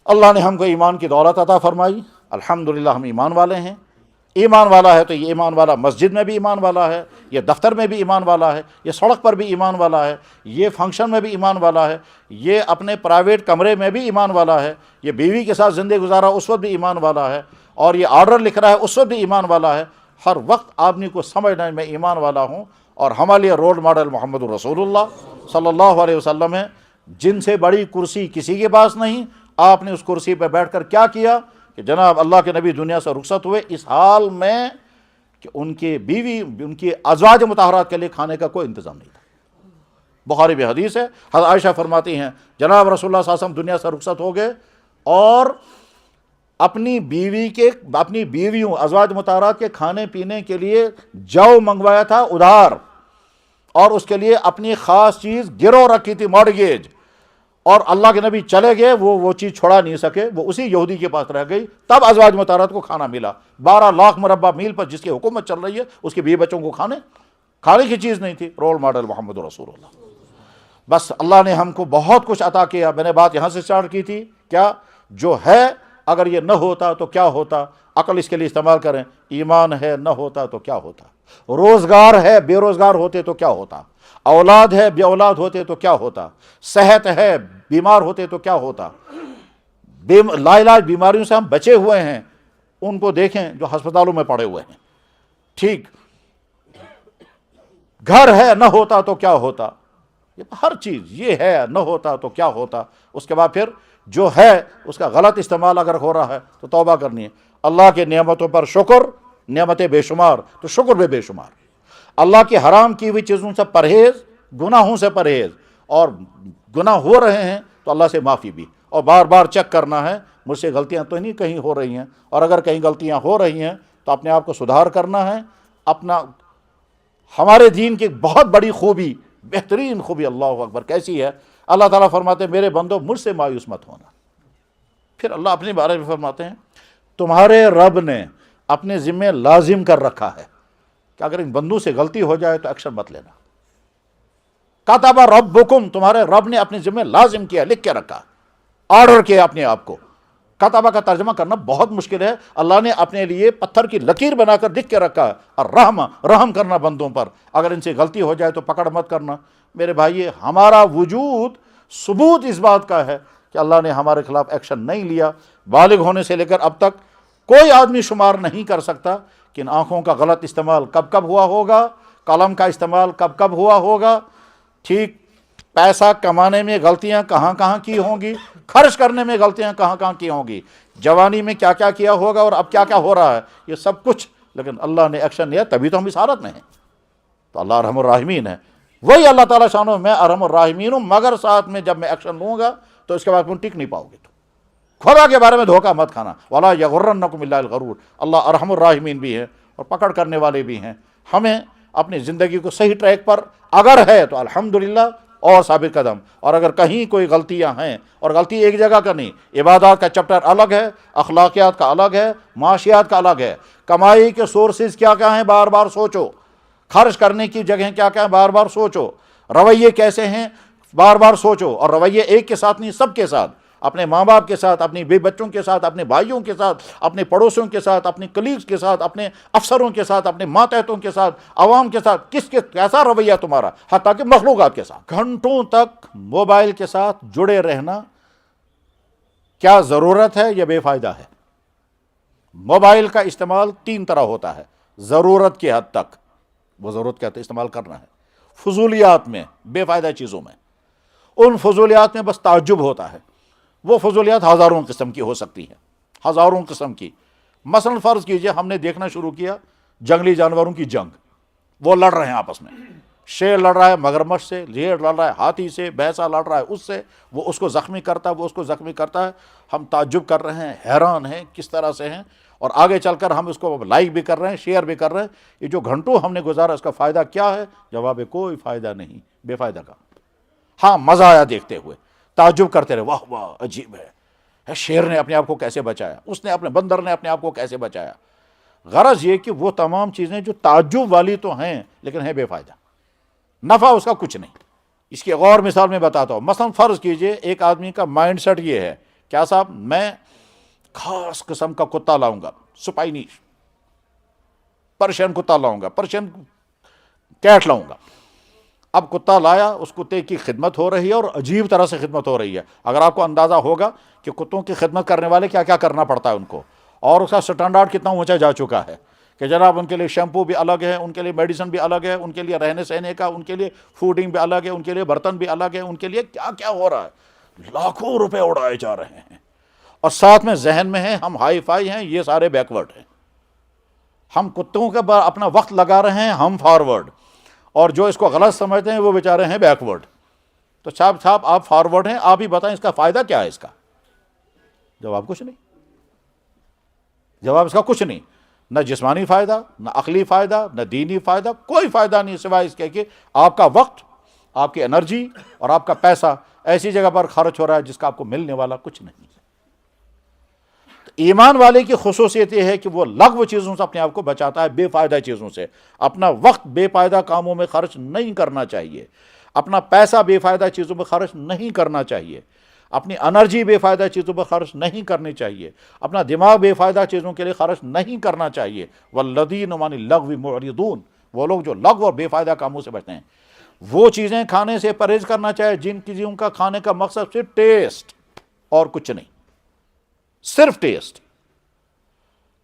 اللہ نے ہم کو ایمان کی دولت عطا فرمائی، الحمدللہ ہم ایمان والے ہیں۔ ایمان والا ہے تو یہ ایمان والا مسجد میں بھی ایمان والا ہے، یہ دفتر میں بھی ایمان والا ہے، یہ سڑک پر بھی ایمان والا ہے، یہ فنکشن میں بھی ایمان والا ہے، یہ اپنے پرائیویٹ کمرے میں بھی ایمان والا ہے، یہ بیوی کے ساتھ زندگی گزارا اس وقت بھی ایمان والا ہے، اور یہ آرڈر لکھ رہا ہے اس وقت بھی ایمان والا ہے۔ ہر وقت آدمی کو سمجھنا ہے میں ایمان والا ہوں، اور ہمارے لیے رول ماڈل محمد رسول اللہ صلی اللہ علیہ وسلم ہے، جن سے بڑی کرسی کسی کے پاس نہیں۔ آپ نے اس کرسی پہ بیٹھ کر کیا کیا کہ جناب اللہ کے نبی دنیا سے رخصت ہوئے اس حال میں کہ ان کے بیوی، ان کی ازواج مطہرات کے لیے کھانے کا کوئی انتظام نہیں تھا۔ بخاری میں حدیث ہے، حضرت عائشہ فرماتی ہیں جناب رسول اللہ صلی اللہ علیہ وسلم دنیا سے رخصت ہو گئے اور اپنی بیویوں ازواج مطہرات کے کھانے پینے کے لیے جو منگوایا تھا ادھار، اور اس کے لیے اپنی خاص چیز گرو رکھی تھی، مارگیج، اور اللہ کے نبی چلے گئے، وہ چیز چھڑا نہیں سکے، وہ اسی یہودی کے پاس رہ گئی، تب ازواج مطہرات کو کھانا ملا۔ 12 لاکھ مربع میل پر جس کی حکومت چل رہی ہے، اس کے بیوی بچوں کو کھانے کی چیز نہیں تھی۔ رول ماڈل محمد رسول اللہ۔ بس اللہ نے ہم کو بہت کچھ عطا کیا۔ میں نے بات یہاں سے سٹارٹ کی تھی، کیا جو ہے اگر یہ نہ ہوتا تو کیا ہوتا، عقل اس کے لیے استعمال کریں۔ ایمان ہے نہ ہوتا تو کیا ہوتا، روزگار ہے بے روزگار ہوتے تو کیا ہوتا، اولاد ہے بے اولاد ہوتے تو کیا ہوتا، صحت ہے بیمار ہوتے تو کیا ہوتا۔ لا علاج بیماریوں سے ہم بچے ہوئے ہیں، ان کو دیکھیں جو ہسپتالوں میں پڑے ہوئے ہیں، ٹھیک۔ گھر ہے نہ ہوتا تو کیا ہوتا، ہر چیز یہ ہے نہ ہوتا تو کیا ہوتا۔ اس کے بعد پھر جو ہے اس کا غلط استعمال اگر ہو رہا ہے تو توبہ کرنی ہے۔ اللہ کے نعمتوں پر شکر، نعمتیں بے شمار تو شکر بھی بے شمار۔ اللہ کی حرام کی ہوئی چیزوں سے پرہیز، گناہوں سے پرہیز، اور گناہ ہو رہے ہیں تو اللہ سے معافی بھی، اور بار بار چیک کرنا ہے مجھ سے غلطیاں تو نہیں کہیں ہو رہی ہیں، اور اگر کہیں غلطیاں ہو رہی ہیں تو اپنے آپ کو سدھار کرنا ہے۔ ہمارے دین کی بہت بڑی خوبی، بہترین خوبی، اللہ اکبر، کیسی ہے؟ اللہ تعالیٰ فرماتے ہیں میرے بندو مجھ سے مایوس مت ہونا۔ پھر اللہ اپنے بارے میں فرماتے ہیں تمہارے رب نے اپنے ذمہ لازم کر رکھا ہے کہ اگر ان بندوں سے غلطی ہو جائے تو ایکشن مت لینا۔ کتب ربکم، تمہارے رب نے اپنے ذمہ لازم کیا، لکھ کے رکھا، آرڈر کیا اپنے آپ کو۔ کتبہ کا ترجمہ کرنا بہت مشکل ہے، اللہ نے اپنے لیے پتھر کی لکیر بنا کر لکھ کے رکھا ہے، اور رحم کرنا بندوں پر، اگر ان سے غلطی ہو جائے تو پکڑ مت کرنا۔ میرے بھائی، ہمارا وجود ثبوت اس بات کا ہے کہ اللہ نے ہمارے خلاف ایکشن نہیں لیا۔ بالغ ہونے سے لے کر اب تک کوئی آدمی شمار نہیں کر سکتا کہ ان آنکھوں کا غلط استعمال کب کب ہوا ہوگا، قلم کا استعمال کب کب ہوا ہوگا، ٹھیک، پیسہ کمانے میں غلطیاں کہاں کہاں کی ہوں گی، خرچ کرنے میں غلطیاں کہاں کہاں کی ہوں گی، جوانی میں کیا کیا کیا ہوگا اور اب کیا کیا ہو رہا ہے، یہ سب کچھ، لیکن اللہ نے ایکشن لیا، تبھی تو ہم اس حالت میں ہیں۔ تو اللہ ارحم الراحمین ہے، وہی اللہ تعالیٰ شانو میں ارحم الراحمین ہوں، مگر ساتھ میں جب میں ایکشن لوں گا تو اس کے بعد تم ٹک نہیں پاؤ گے۔ تو خدا کے بارے میں دھوکہ مت کھانا، وَلَا يَغُرَّنَّكُمْ إِلَّا الْغَرُورُ۔ اللہ ارحم الراحمین بھی ہے اور پکڑ کرنے والے بھی ہیں۔ ہمیں اپنی زندگی کو صحیح ٹریک پر اگر ہے تو الحمدللہ اور ثابت قدم، اور اگر کہیں کوئی غلطیاں ہیں، اور غلطی ایک جگہ کا نہیں، عبادات کا چپٹر الگ ہے، اخلاقیات کا الگ ہے، معاشیات کا الگ ہے، کمائی کے سورسز کیا کیا ہیں بار بار سوچو، خرچ کرنے کی جگہیں کیا کیا ہیں بار بار سوچو، رویے کیسے ہیں بار بار سوچو، اور رویے ایک کے ساتھ نہیں، سب کے ساتھ، اپنے ماں باپ کے ساتھ، اپنی بیوی بچوں کے ساتھ، اپنے بھائیوں کے ساتھ، اپنے پڑوسیوں کے ساتھ، اپنے کلیگز کے ساتھ، اپنے افسروں کے ساتھ، اپنے ماتحتوں کے ساتھ، عوام کے ساتھ، کیسا رویہ تمہارا، حتیٰ کہ مخلوقات کے ساتھ۔ گھنٹوں تک موبائل کے ساتھ جڑے رہنا کیا ضرورت ہے یا بے فائدہ ہے؟ موبائل کا استعمال 3 طرح ہوتا ہے، ضرورت کی حد تک، وہ ضرورت کا استعمال کرنا ہے، فضولیات میں، بے فائدہ چیزوں میں، ان فضولیات میں بس تعجب ہوتا ہے، وہ فضولیات ہزاروں قسم کی ہو سکتی ہیں، ہزاروں قسم کی۔ مثلا فرض کیجئے ہم نے دیکھنا شروع کیا جنگلی جانوروں کی جنگ، وہ لڑ رہے ہیں آپس میں، شیر لڑ رہا ہے مگرمچھ سے، شیر لڑ رہا ہے ہاتھی سے، بھینسا لڑ رہا ہے اس سے، وہ اس کو زخمی کرتا ہے، وہ اس کو زخمی کرتا ہے، ہم تعجب کر رہے ہیں، حیران ہیں کس طرح سے ہیں، اور آگے چل کر ہم اس کو لائک بھی کر رہے ہیں، شیئر بھی کر رہے ہیں۔ یہ جو گھنٹوں ہم نے گزارا اس کا فائدہ کیا ہے؟ جواب ہے کوئی فائدہ نہیں، بے فائدہ کا۔ ہاں مزہ آیا دیکھتے ہوئے، تعجب کرتے رہے، واہ واہ عجیب ہے، شیر نے اپنے آپ کو کیسے بچایا، اس نے اپنے بندر نے اپنے آپ کو کیسے بچایا۔ غرض یہ کہ وہ تمام چیزیں جو تعجب والی تو ہیں لیکن ہیں بے فائدہ، نفع اس کا کچھ نہیں۔ اس کی غور مثال میں بتاتا ہوں، مثلا فرض کیجئے ایک آدمی کا مائنڈ سیٹ یہ ہے، کیا صاحب، میں خاص قسم کا کتا لاؤں گا، سپائنیش پرشین کتا لاؤں گا، پرشین کیٹ لاؤں گا۔ اب کتا لایا، اس کتے کی خدمت ہو رہی ہے اور عجیب طرح سے خدمت ہو رہی ہے۔ اگر آپ کو اندازہ ہوگا کہ کتوں کی خدمت کرنے والے کیا کیا کرنا پڑتا ہے ان کو، اور اس کا سٹینڈارڈ کتنا اونچا جا چکا ہے کہ جناب ان کے لیے شیمپو بھی الگ ہے، ان کے لیے میڈیسن بھی الگ ہے، ان کے لیے رہنے سہنے کا، ان کے لیے فوڈنگ بھی الگ ہے، ان کے لیے برتن بھی الگ ہے، ان کے لیے کیا کیا ہو رہا ہے، لاکھوں روپے اڑائے جا رہے ہیں، اور ساتھ میں ذہن میں ہیں ہم ہائی فائی ہیں، یہ سارے بیکورڈ ہیں۔ ہم کتوں کا اپنا وقت لگا رہے ہیں، ہم فارورڈ، اور جو اس کو غلط سمجھتے ہیں وہ بیچارے ہیں بیکورڈ۔ تو صاحب آپ فارورڈ ہیں، آپ ہی بتائیں اس کا فائدہ کیا ہے؟ اس کا جواب کچھ نہیں۔ جواب اس کا کچھ نہیں، نہ جسمانی فائدہ، نہ عقلی فائدہ، نہ دینی فائدہ، کوئی فائدہ نہیں سوائے اس کے کہ آپ کا وقت، آپ کی انرجی اور آپ کا پیسہ ایسی جگہ پر خرچ ہو رہا ہے جس کا آپ کو ملنے والا کچھ نہیں ہے۔ تو ایمان والے کی خصوصیت یہ ہے کہ وہ لغو چیزوں سے اپنے آپ کو بچاتا ہے، بے فائدہ چیزوں سے۔ اپنا وقت بے فائدہ کاموں میں خرچ نہیں کرنا چاہیے، اپنا پیسہ بے فائدہ چیزوں میں خرچ نہیں کرنا چاہیے، اپنی انرجی بے فائدہ چیزوں پر خرچ نہیں کرنی چاہیے، اپنا دماغ بے فائدہ چیزوں کے لیے خرچ نہیں کرنا چاہیے۔ والذین عن اللغو معرضون، وہ لوگ جو لغو اور بے فائدہ کاموں سے بچتے ہیں، وہ چیزیں کھانے سے پرہیز کرنا چاہیے جن چیزوں کا کھانے کا مقصد صرف ٹیسٹ اور کچھ نہیں، صرف ٹیسٹ۔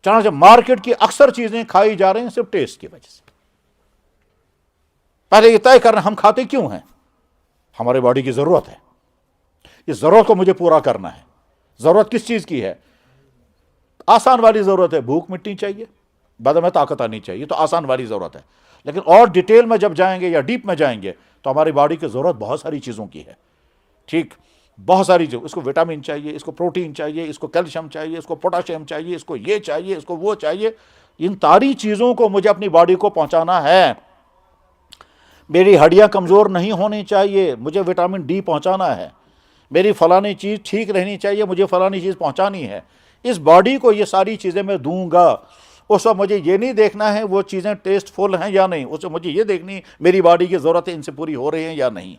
چنانچہ مارکیٹ کی اکثر چیزیں کھائی جا رہی ہیں صرف ٹیسٹ کی وجہ سے۔ پہلے یہ طے کرنا ہم کھاتے کیوں ہیں، ہماری باڈی کی ضرورت ہے، اس ضرورت کو مجھے پورا کرنا ہے۔ ضرورت کس چیز کی ہے؟ آسان والی ضرورت ہے، بھوک مٹنی چاہیے، بدن میں طاقت آنی چاہیے، تو آسان والی ضرورت ہے۔ لیکن اور ڈیٹیل میں جب جائیں گے یا ڈیپ میں جائیں گے تو ہماری باڈی کی ضرورت بہت ساری چیزوں کی ہے، ٹھیک، بہت ساری چیزوں، اس کو وٹامن چاہیے، اس کو پروٹین چاہیے، اس کو کیلشیم چاہیے، اس کو پوٹاشیم چاہیے، اس کو یہ چاہیے، اس کو وہ چاہیے۔ ان ساری چیزوں کو مجھے اپنی باڈی کو پہنچانا ہے۔ میری ہڈیاں کمزور نہیں ہونی چاہیے، مجھے وٹامن ڈی پہنچانا ہے۔ میری فلانی چیز ٹھیک رہنی چاہیے، مجھے فلانی چیز پہنچانی ہے۔ اس باڈی کو یہ ساری چیزیں میں دوں گا۔ اس وقت مجھے یہ نہیں دیکھنا ہے وہ چیزیں ٹیسٹ فل ہیں یا نہیں، اس وقت مجھے یہ دیکھنی میری باڈی کی ضرورتیں ان سے پوری ہو رہی ہیں یا نہیں،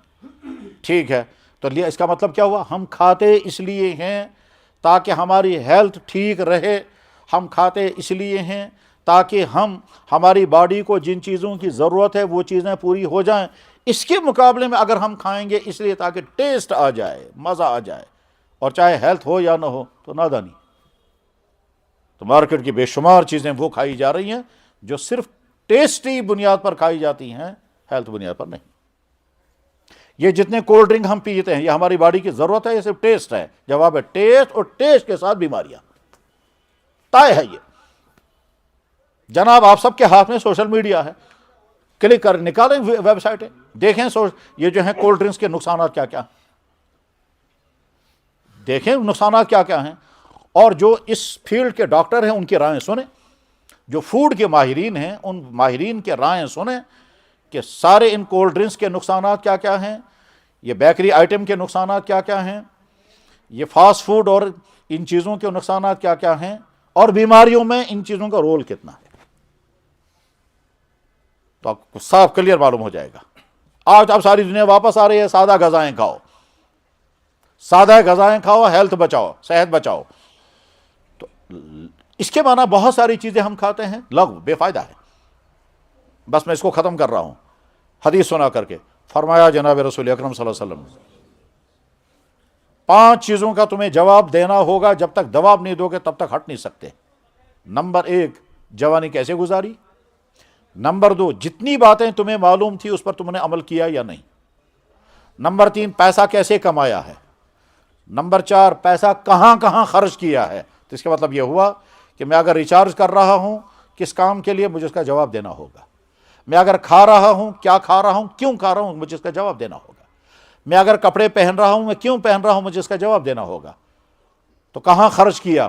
ٹھیک ہے۔ تو اس کا مطلب کیا ہوا؟ ہم کھاتے اس لیے ہیں تاکہ ہماری ہیلتھ ٹھیک رہے، ہم کھاتے اس لیے ہیں تاکہ ہماری باڈی کو جن چیزوں کی ضرورت ہے وہ چیزیں پوری ہو جائیں۔ اس کے مقابلے میں اگر ہم کھائیں گے اس لیے تاکہ ٹیسٹ آ جائے، مزہ آ جائے، اور چاہے ہیلتھ ہو یا نہ ہو، تو نادانی۔ تو مارکیٹ کی بے شمار چیزیں وہ کھائی جا رہی ہیں جو صرف ٹیسٹی بنیاد پر کھائی جاتی ہیں، ہیلتھ بنیاد پر نہیں۔ یہ جتنے کولڈ ڈرنک ہم پیتے ہیں یہ ہماری باڈی کی ضرورت ہے یا صرف ٹیسٹ ہے؟ جواب ہے ٹیسٹ، اور ٹیسٹ کے ساتھ بیماریاں، طے ہے یہ۔ جناب آپ سب کے ہاتھ میں سوشل میڈیا ہے، کلک کر نکالیں ویب سائٹیں، دیکھیں یہ جو ہیں کولڈ ڈرنکس کے نقصانات کیا کیا ہیں، دیکھیں نقصانات کیا کیا ہیں، اور جو اس فیلڈ کے ڈاکٹر ہیں ان کی رائیں سنیں، جو فوڈ کے ماہرین ہیں ان ماہرین کے رائیں سنیں کہ سارے ان کولڈ ڈرنکس کے نقصانات کیا کیا ہیں، یہ بیکری آئٹم کے نقصانات کیا کیا ہیں، یہ فاسٹ فوڈ اور ان چیزوں کے نقصانات کیا کیا ہیں، اور بیماریوں میں ان چیزوں کا رول کتنا ہے، تو آپ کو صاف کلیئر معلوم ہو جائے گا۔ آج اب ساری دنیا واپس آ رہی ہے، سادہ غذائیں کھاؤ، سادہ غذائیں کھاؤ، ہیلتھ بچاؤ، صحت بچاؤ۔ تو اس کے معنی بہت ساری چیزیں ہم کھاتے ہیں لغو، بے فائدہ ہے۔ بس میں اس کو ختم کر رہا ہوں حدیث سنا کر کے۔ فرمایا جناب رسول اکرم صلی اللہ علیہ وسلم، 5 چیزوں کا تمہیں جواب دینا ہوگا، جب تک جواب نہیں دو گے تب تک ہٹ نہیں سکتے۔ نمبر 1، جوانی کیسے گزاری؟ نمبر 2، جتنی باتیں تمہیں معلوم تھی اس پر تم نے عمل کیا یا نہیں؟ نمبر 3، پیسہ کیسے کمایا ہے؟ نمبر 4، پیسہ کہاں کہاں خرچ کیا ہے؟ تو اس کا مطلب یہ ہوا کہ میں اگر ریچارج کر رہا ہوں کس کام کے لیے، مجھے اس کا جواب دینا ہوگا۔ میں اگر کھا رہا ہوں کیا کھا رہا ہوں، کیوں کھا رہا ہوں، مجھے اس کا جواب دینا ہوگا۔ میں اگر کپڑے پہن رہا ہوں میں کیوں پہن رہا ہوں، مجھے اس کا جواب دینا ہوگا۔ تو کہاں خرچ کیا؟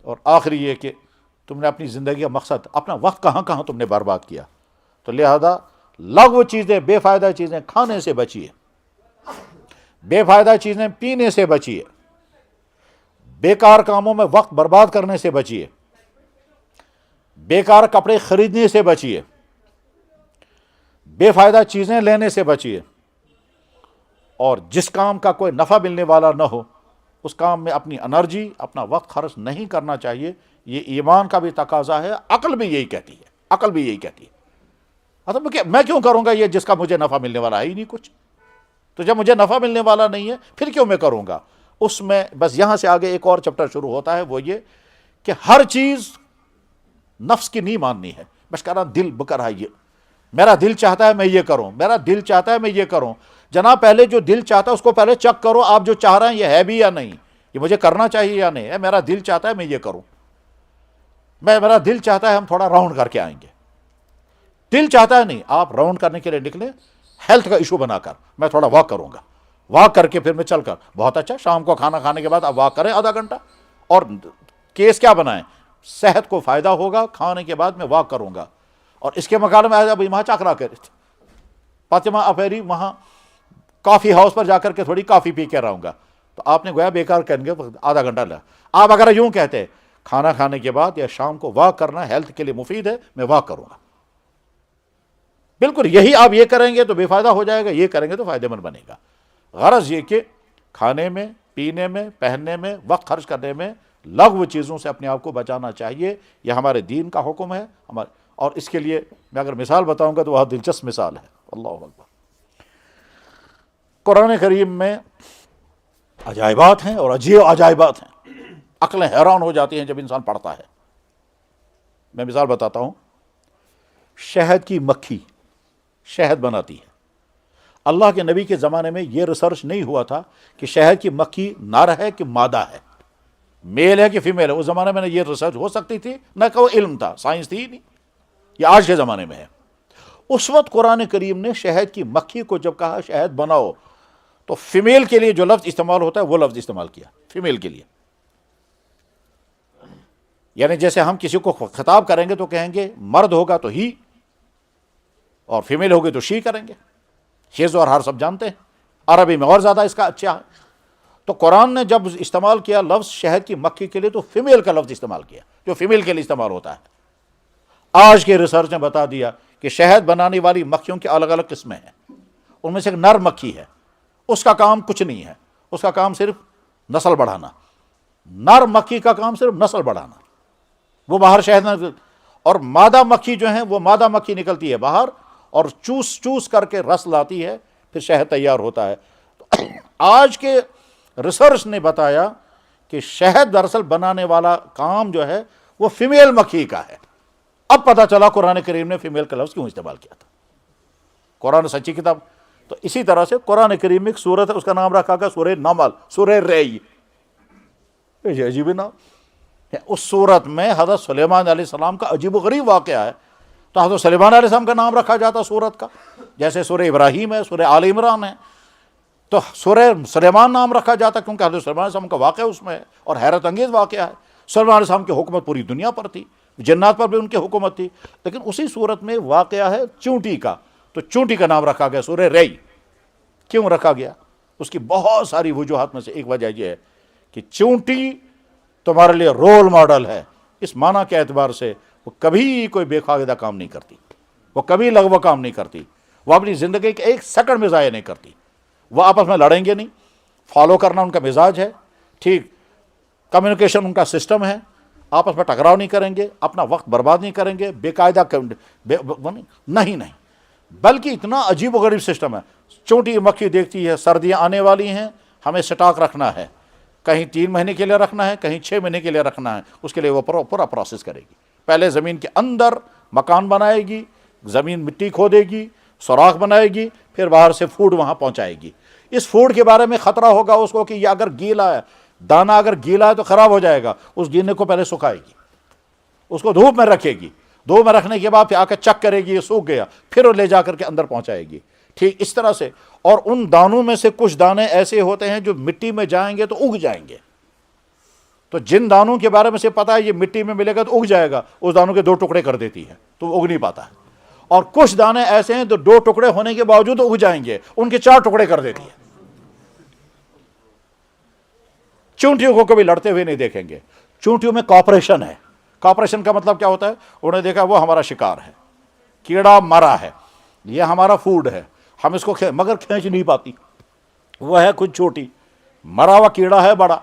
اور آخری یہ کہ تم نے اپنی زندگی کا مقصد، اپنا وقت کہاں کہاں تم نے برباد کیا۔ تو لہذا لغو چیزیں، بے فائدہ چیزیں کھانے سے بچیے، بے فائدہ چیزیں پینے سے بچیے، بیکار کاموں میں وقت برباد کرنے سے بچیے، بیکار کپڑے خریدنے سے بچیے، بے فائدہ چیزیں لینے سے بچیے، اور جس کام کا کوئی نفع ملنے والا نہ ہو اس کام میں اپنی انرجی، اپنا وقت خرچ نہیں کرنا چاہیے۔ یہ ایمان کا بھی تقاضا ہے، عقل بھی یہی کہتی ہے، عقل بھی یہی کہتی ہے۔ میں کیوں کروں گا یہ جس کا مجھے نفع ملنے والا ہے ہی نہیں کچھ؟ تو جب مجھے نفع ملنے والا نہیں ہے پھر کیوں میں کروں گا؟ اس میں بس یہاں سے آگے ایک اور چپٹر شروع ہوتا ہے، وہ یہ کہ ہر چیز نفس کی نہیں ماننی ہے۔ بس کہہ رہا دل بکر ہے، یہ میرا دل چاہتا ہے میں یہ کروں، میرا دل چاہتا ہے میں یہ کروں۔ جناب پہلے جو دل چاہتا ہے اس کو پہلے چیک کرو، آپ جو چاہ رہے ہیں یہ ہے بھی یا نہیں، یہ مجھے کرنا چاہیے یا نہیں ہے۔ میرا دل چاہتا ہے میں یہ کروں، میرا دل چاہتا ہے ہم تھوڑا راؤنڈ کر کے آئیں گے، دل چاہتا ہے نہیں آپ راؤنڈ کرنے کے لیے نکلیں ہیلتھ کا ایشو بنا کر، میں تھوڑا واک کروں گا، واک کر کے پھر میں چل کر، بہت اچھا، شام کو کھانا کھانے کے بعد آپ واک کریں آدھا گھنٹہ، اور کیس کیا بنائیں، صحت کو فائدہ ہوگا، کھانے کے بعد میں واک کروں گا. اور اس کے مقابلے میں ابھی وہاں چکرا کرے تھے فاطمہ اپیری، وہاں کافی ہاؤس پر جا کر کے تھوڑی کافی پی کے رہوں گا. تو آپ نے گویا بیکار کریں گے آدھا گھنٹہ لگا. آپ اگر یوں کہتے کھانا کھانے کے بعد یا شام کو واک کرنا ہیلتھ کے لیے مفید ہے، میں واک کروں گا، بالکل یہی آپ یہ کریں گے تو بے فائدہ ہو جائے گا، یہ کریں گے تو فائدہ مند بنے گا. غرض یہ کہ کھانے میں، پینے میں، پہننے میں، وقت خرچ کرنے میں لغو چیزوں سے اپنے آپ کو بچانا چاہیے. یہ ہمارے دین کا حکم ہے. اور اس کے لیے میں اگر مثال بتاؤں گا تو بہت دلچسپ مثال ہے. اللہ اکبر. قرآن کریم میں عجائبات ہیں اور عجائبات ہیں، عقلیں حیران ہو جاتی ہیں جب انسان پڑھتا ہے. میں مثال بتاتا ہوں. شہد کی مکھی شہد بناتی ہے. اللہ کے نبی کے زمانے میں یہ ریسرچ نہیں ہوا تھا کہ شہد کی مکھی نر ہے کہ مادہ ہے، میل ہے کہ فیمیل ہے. اس زمانے میں یہ ریسرچ ہو سکتی تھی نہ کہ وہ علم تھا، سائنس تھی ہی نہیں. یہ آج کے زمانے میں ہے. اس وقت قرآن کریم نے شہد کی مکھی کو جب کہا شہد بناؤ تو فیمیل کے لیے جو لفظ استعمال ہوتا ہے وہ لفظ استعمال کیا فیمیل کے لیے. یعنی جیسے ہم کسی کو خطاب کریں گے تو کہیں گے مرد ہوگا تو ہی، اور فیمیل ہوگی تو شی کریں گے. شیز اور ہر سب جانتے ہیں، عربی میں اور زیادہ اس کا اچھا ہے. تو قرآن نے جب استعمال کیا لفظ شہد کی مکھی کے لیے تو فیمیل کا لفظ استعمال کیا جو فیمیل کے لیے استعمال ہوتا ہے. آج کے ریسرچ نے بتا دیا کہ شہد بنانے والی مکھیوں کی الگ الگ قسمیں ہیں. ان میں سے ایک نر مکھی ہے، اس کا کام کچھ نہیں ہے، اس کا کام صرف نسل بڑھانا. نر مکھی کا کام صرف نسل بڑھانا، وہ باہر شہد نہ. اور مادہ مکھی جو ہیں وہ مادہ مکھی نکلتی ہے باہر اور چوس چوس کر کے رس لاتی ہے، پھر شہد تیار ہوتا ہے. آج کے ریسرچ نے بتایا کہ شہد دراصل بنانے والا کام جو ہے وہ فیمیل مکھی کا ہے. اب پتہ چلا قرآن کریم نے فیمیل کا لفظ کیوں استعمال کیا تھا. قرآن سچی کتاب. تو اسی طرح سے قرآن کریم میں ایک سورت ہے، اس کا نام رکھا گیا سورہ نمل، سورہ ری. یہ عجیب نام. اس سورت میں حضرت سلیمان علیہ السلام کا عجیب و غریب واقعہ ہے. تو حضرت سلیمان علیہ السلام کا نام رکھا جاتا سورت کا، جیسے سورہ ابراہیم ہے، سورہ آل عمران ہے. تو سورہ سلیمان نام رکھا جاتا کیونکہ حضرت سلیمان علیہ السلام کا واقعہ اس میں ہے اور حیرت انگیز واقعہ ہے. سلیمان علیہ السلام کی حکومت پوری دنیا پر تھی، جنات پر بھی ان کی حکومت تھی. لیکن اسی صورت میں واقعہ ہے چونٹی کا، تو چونٹی کا نام رکھا گیا سورہ ری. کیوں رکھا گیا؟ اس کی بہت ساری وجوہات میں سے ایک وجہ یہ ہے کہ چونٹی تمہارے لیے رول ماڈل ہے. اس معنی کے اعتبار سے وہ کبھی کوئی بے فائدہ کام نہیں کرتی، وہ کبھی لغو کام نہیں کرتی، وہ اپنی زندگی کے ایک سیکنڈ میں ضائع نہیں کرتی. وہ آپس میں لڑیں گے نہیں، فالو کرنا ان کا مزاج ہے، ٹھیک، کمیونیکیشن ان کا سسٹم ہے، آپس میں ٹکراؤ نہیں کریں گے، اپنا وقت برباد نہیں کریں گے، بے قاعدہ نہیں، بلکہ اتنا عجیب و غریب سسٹم ہے. چونٹی مکھی دیکھتی ہے سردیاں آنے والی ہیں، ہمیں سٹاک رکھنا ہے، کہیں 3 مہینے کے لیے رکھنا ہے، کہیں 6 مہینے کے لیے رکھنا ہے. اس کے لیے وہ پورا پروسیس کرے گی. پہلے زمین کے اندر مکان بنائے گی، زمین مٹی کھودے گی، سوراخ بنائے گی، پھر باہر سے فوڈ وہاں پہنچائے گی. اس فوڈ کے بارے میں خطرہ ہوگا اس کو کہ یہ اگر گیلا ہے، دانہ اگر گیلا ہے تو خراب ہو جائے گا. اس گیلے کو پہلے سکھائے گی، اس کو دھوپ میں رکھے گی، دھوپ میں رکھنے کے بعد پھر آ کے چیک کرے گی یہ سوکھ گیا، پھر وہ لے جا کر کے اندر پہنچائے گی. ٹھیک اس طرح سے. اور ان دانوں میں سے کچھ دانے ایسے ہوتے ہیں جو مٹی میں جائیں گے تو اگ جائیں گے. تو جن دانوں کے بارے میں سے پتا ہے یہ مٹی میں ملے گا تو اگ جائے گا، اس دانوں کے 2 ٹکڑے کر دیتی ہے تو وہ اگ نہیں پاتا ہے. اور کچھ دانے ایسے ہیں جو 2 ٹکڑے ہونے کے باوجود اگ جائیں گے، ان کے 4 ٹکڑے کر دیتی ہے. چونٹیوں کو کبھی لڑتے ہوئے نہیں دیکھیں گے. چونٹیوں میں کوآپریشن ہے. کوآپریشن کا مطلب کیا ہوتا ہے؟ انہوں نے دیکھا وہ ہمارا شکار ہے، کیڑا مرا ہے، یہ ہمارا فوڈ ہے، ہم اس کو مگر کھینچ نہیں پاتی. وہ ہے کچھ چھوٹی، مرا ہوا کیڑا ہے بڑا،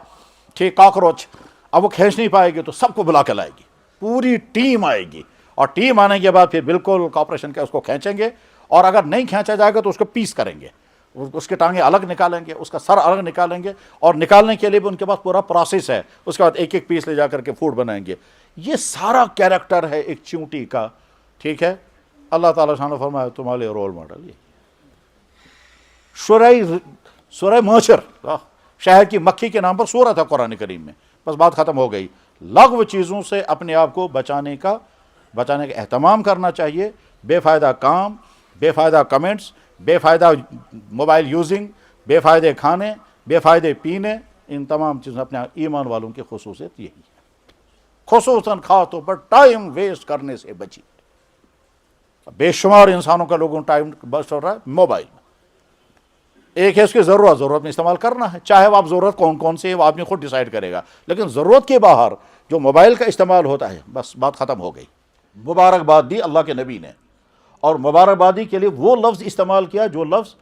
ٹھیک، کاکروچ. اب وہ کھینچ نہیں پائے گی تو سب کو بلا کے لائے گی، پوری ٹیم آئے گی، اور ٹیم آنے کے بعد پھر بالکل کوآپریشن کے اس کو کھینچیں گے. اور اگر نہیں کھینچا جائے گا تو اس کو پیس کریں گے، اس کے ٹانگیں الگ نکالیں گے، اس کا سر الگ نکالیں گے، اور نکالنے کے لیے بھی ان کے پاس پورا پروسیس ہے. اس کے بعد ایک ایک پیس لے جا کر کے فوڈ بنائیں گے. یہ سارا کیریکٹر ہے ایک چونٹی کا. ٹھیک ہے. اللہ تعالیٰ نے فرمایا تمہارے رول ماڈل یہ سورہ موچر، شہد کی مکھی کے نام پر سورت ہے قرآن کریم میں. بس بات ختم ہو گئی. لغو چیزوں سے اپنے آپ کو بچانے کا اہتمام کرنا چاہیے. بے فائدہ کام، بے فائدہ کمنٹس، بے فائدہ موبائل یوزنگ، بے فائدے کھانے، بے فائدے پینے، ان تمام چیزوں اپنے ایمان والوں کی خصوصیت یہی ہے. خصوصاً خاص طور پر ٹائم ویسٹ کرنے سے بچیے. بے شمار انسانوں کا لوگوں ٹائم بس ہو رہا ہے موبائل میں. ایک ہے اس کی ضرورت میں استعمال کرنا ہے، چاہے وہ آپ ضرورت کون کون سی ہے وہ آدمی خود ڈیسائیڈ کرے گا، لیکن ضرورت کے باہر جو موبائل کا استعمال ہوتا ہے بس بات ختم ہو گئی. مبارکباد دی اللہ کے نبی نے، اور مبارکبادی کے لیے وہ لفظ استعمال کیا جو لفظ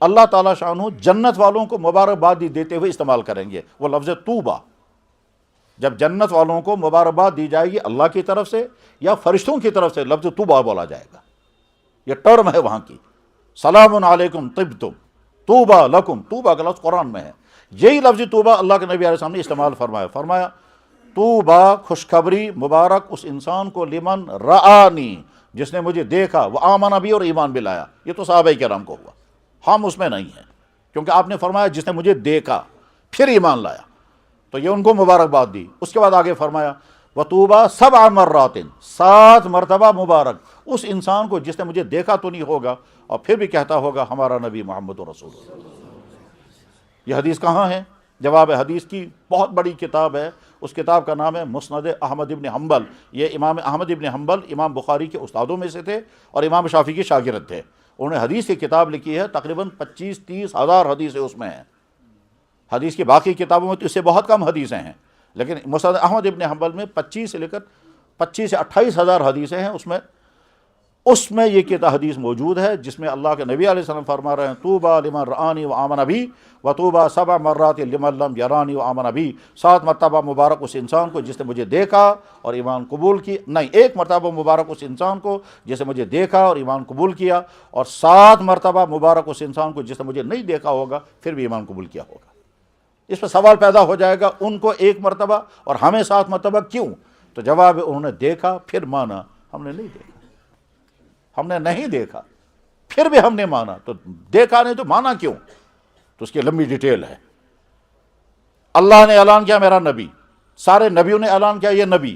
اللہ تعالیٰ شانہ جنت والوں کو مبارکبادی دیتے ہوئے استعمال کریں گے، وہ لفظ طوبہ. جب جنت والوں کو مبارکباد دی جائے گی اللہ کی طرف سے یا فرشتوں کی طرف سے، لفظ طوبہ بولا جائے گا. یہ ٹرم ہے وہاں کی. سلام علیکم طبتم طوبہ لکم، طوبہ کا لفظ قرآن میں ہے. یہی لفظ طوبہ اللہ کے نبی علیہ السلام نے استعمال فرمایا طوبہ خوشخبری مبارک اس انسان کو لمن رآنی، جس نے مجھے دیکھا، وہ آمن بھی اور ایمان بھی لایا. یہ تو صحابہ کرام کو ہوا، ہم اس میں نہیں ہیں، کیونکہ آپ نے فرمایا جس نے مجھے دیکھا پھر ایمان لایا، تو یہ ان کو مبارکباد دی. اس کے بعد آگے فرمایا وطوبہ 7 مرات، 7 مرتبہ مبارک اس انسان کو جس نے مجھے دیکھا تو نہیں ہوگا اور پھر بھی کہتا ہوگا ہمارا نبی محمد رسول اللہ. یہ حدیث کہاں ہے؟ جواب حدیث کی بہت بڑی کتاب ہے، اس کتاب کا نام ہے مسند احمد ابن حنبل. یہ امام احمد ابن حنبل امام بخاری کے استادوں میں سے تھے اور امام شافعی کے شاگرد تھے. انہوں نے حدیث کی کتاب لکھی ہے، تقریباً 25-30 ہزار حدیثیں اس میں ہیں. حدیث کی باقی کتابوں میں تو اس سے بہت کم حدیثیں ہیں، لیکن مسند احمد ابن حنبل میں 25 سے 28 ہزار حدیثیں ہیں. اس میں یہ کتاب حدیث موجود ہے جس میں اللہ کے نبی علیہ السلام فرما رہے ہیں طوبیٰ لمن رآنی وآمن بی وطوبیٰ 7 مرات لمن لم یرانی وآمن بی. 7 مرتبہ مبارک اس انسان کو جس نے مجھے دیکھا اور ایمان قبول کی، نہیں 1 مرتبہ مبارک اس انسان کو جس نے مجھے دیکھا اور ایمان قبول کیا، اور 7 مرتبہ مبارک اس انسان کو جس نے مجھے نہیں دیکھا ہوگا پھر بھی ایمان قبول کیا ہوگا. اس پہ سوال پیدا ہو جائے گا ان کو 1 مرتبہ اور ہمیں 7 مرتبہ کیوں؟ تو جواب ہے انہوں نے دیکھا پھر مانا، ہم نے نہیں دیکھا. ہم نے نہیں دیکھا پھر بھی ہم نے مانا، تو دیکھا نہیں تو مانا کیوں؟ تو اس کی لمبی ڈیٹیل ہے. اللہ نے اعلان کیا میرا نبی، سارے نبیوں نے اعلان کیا یہ نبی،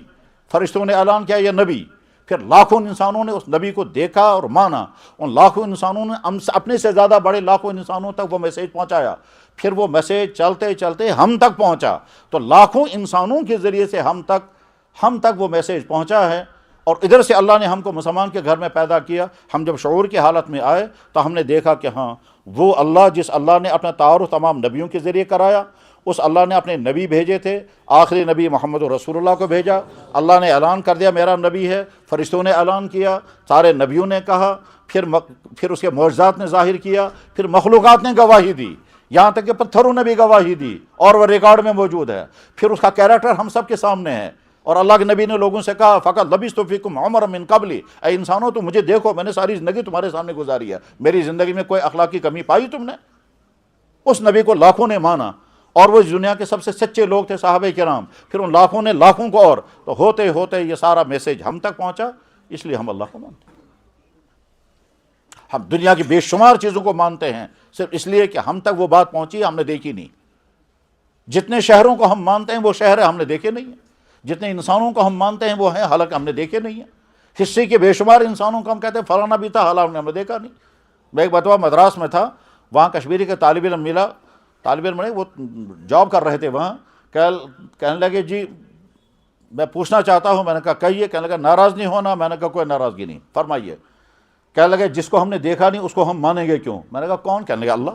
فرشتوں نے اعلان کیا یہ نبی، پھر لاکھوں انسانوں نے اس نبی کو دیکھا اور مانا. ان لاکھوں انسانوں نے اپنے سے زیادہ بڑے لاکھوں انسانوں تک وہ میسیج پہنچایا، پھر وہ میسیج چلتے چلتے ہم تک پہنچا. تو لاکھوں انسانوں کے ذریعے سے ہم تک وہ میسیج پہنچا ہے. اور ادھر سے اللہ نے ہم کو مسلمان کے گھر میں پیدا کیا. ہم جب شعور کی حالت میں آئے تو ہم نے دیکھا کہ ہاں وہ اللہ جس اللہ نے اپنا تعارف تمام نبیوں کے ذریعے کرایا، اس اللہ نے اپنے نبی بھیجے تھے، آخری نبی محمد رسول اللہ کو بھیجا. اللہ نے اعلان کر دیا میرا نبی ہے، فرشتوں نے اعلان کیا، سارے نبیوں نے کہا، پھر اس کے معجزات نے ظاہر کیا، پھر مخلوقات نے گواہی دی، یہاں تک کہ پتھروں نے بھی گواہی دی اور وہ ریکارڈ میں موجود ہے. پھر اس کا کیریکٹر ہم سب کے سامنے ہے. اور اللہ کے نبی نے لوگوں سے کہا فقط لبثت فیکم عمرا من قبلی، اے انسانوں تو مجھے دیکھو، میں نے ساری زندگی تمہارے سامنے گزاری ہے، میری زندگی میں کوئی اخلاقی کمی پائی تم نے؟ اس نبی کو لاکھوں نے مانا، اور وہ دنیا کے سب سے سچے لوگ تھے صحابہ کرام. پھر ان لاکھوں نے لاکھوں کو، اور تو ہوتے ہوتے یہ سارا میسیج ہم تک پہنچا. اس لیے ہم اللہ کو مانتے ہیں. ہم دنیا کی بے شمار چیزوں کو مانتے ہیں صرف اس لیے کہ ہم تک وہ بات پہنچی ہم نے دیکھی نہیں. جتنے شہروں کو ہم مانتے ہیں وہ شہر ہم نے دیکھے نہیں ہیں، جتنے انسانوں کو ہم مانتے ہیں وہ ہیں، حالانکہ ہم نے دیکھے نہیں ہیں. ہسٹری کے بے شمار انسانوں کو ہم کہتے ہیں فلانا بھی تھا، حالانکہ ہم نے دیکھا نہیں. میں ایک مرتبہ مدراس میں تھا، وہاں کشمیری کے طالب علم ملا، طالب علم وہ جاب کر رہے تھے وہاں. کہنے لگے جی میں پوچھنا چاہتا ہوں. میں نے کہا کہیے. کہنے لگا ناراض نہیں ہونا. میں نے کہا کوئی ناراضگی نہیں، فرمائیے. کہنے لگے جس کو ہم نے دیکھا نہیں اس کو ہم مانیں گے کیوں؟ میں نے کہا کون؟ کہنے لگا اللہ.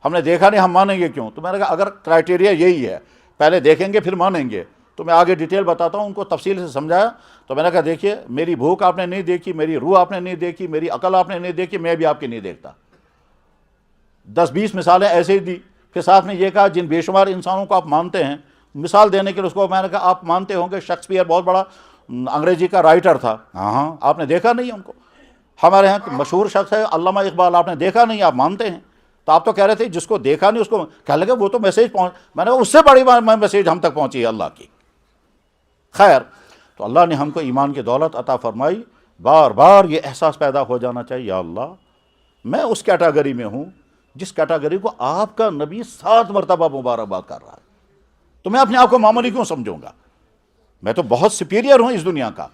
ہم نے دیکھا نہیں ہم مانیں گے کیوں؟ تو میں نے کہا اگر کرائٹیریا یہی ہے پہلے دیکھیں گے پھر مانیں گے تو میں آگے ڈیٹیل بتاتا ہوں. ان کو تفصیل سے سمجھایا تو میں نے کہا دیکھیے میری بھوک آپ نے نہیں دیکھی، میری روح آپ نے نہیں دیکھی، میری عقل آپ نے نہیں دیکھی، میں بھی آپ کی نہیں دیکھتا. 10-20 مثالیں ایسے ہی دی. پھر ساتھ میں یہ کہا جن بے شمار انسانوں کو آپ مانتے ہیں، مثال دینے کے لیے اس کو میں نے کہا آپ مانتے ہوں گے شیکسپیئر بہت بڑا انگریزی کا رائٹر تھا. ہاں آپ نے دیکھا نہیں ان کو. ہمارے یہاں مشہور شخص ہے علامہ اقبال، آپ نے دیکھا نہیں آپ مانتے ہیں. تو آپ تو کہہ رہے تھے جس کو دیکھا نہیں اس کو کہنے لگے وہ تو میسیج پہنچ. میں نے کہا اس سے بڑی میسیج ہم تک پہنچی ہے اللہ کی. خیر، تو اللہ نے ہم کو ایمان کی دولت عطا فرمائی. بار بار یہ احساس پیدا ہو جانا چاہیے یا اللہ میں اس کیٹاگری میں ہوں جس کیٹاگری کو آپ کا نبی 7 مرتبہ مبارکباد کر رہا ہے. تو میں اپنے آپ کو معمولی کیوں سمجھوں گا؟ میں تو بہت سپیریئر ہوں اس دنیا کا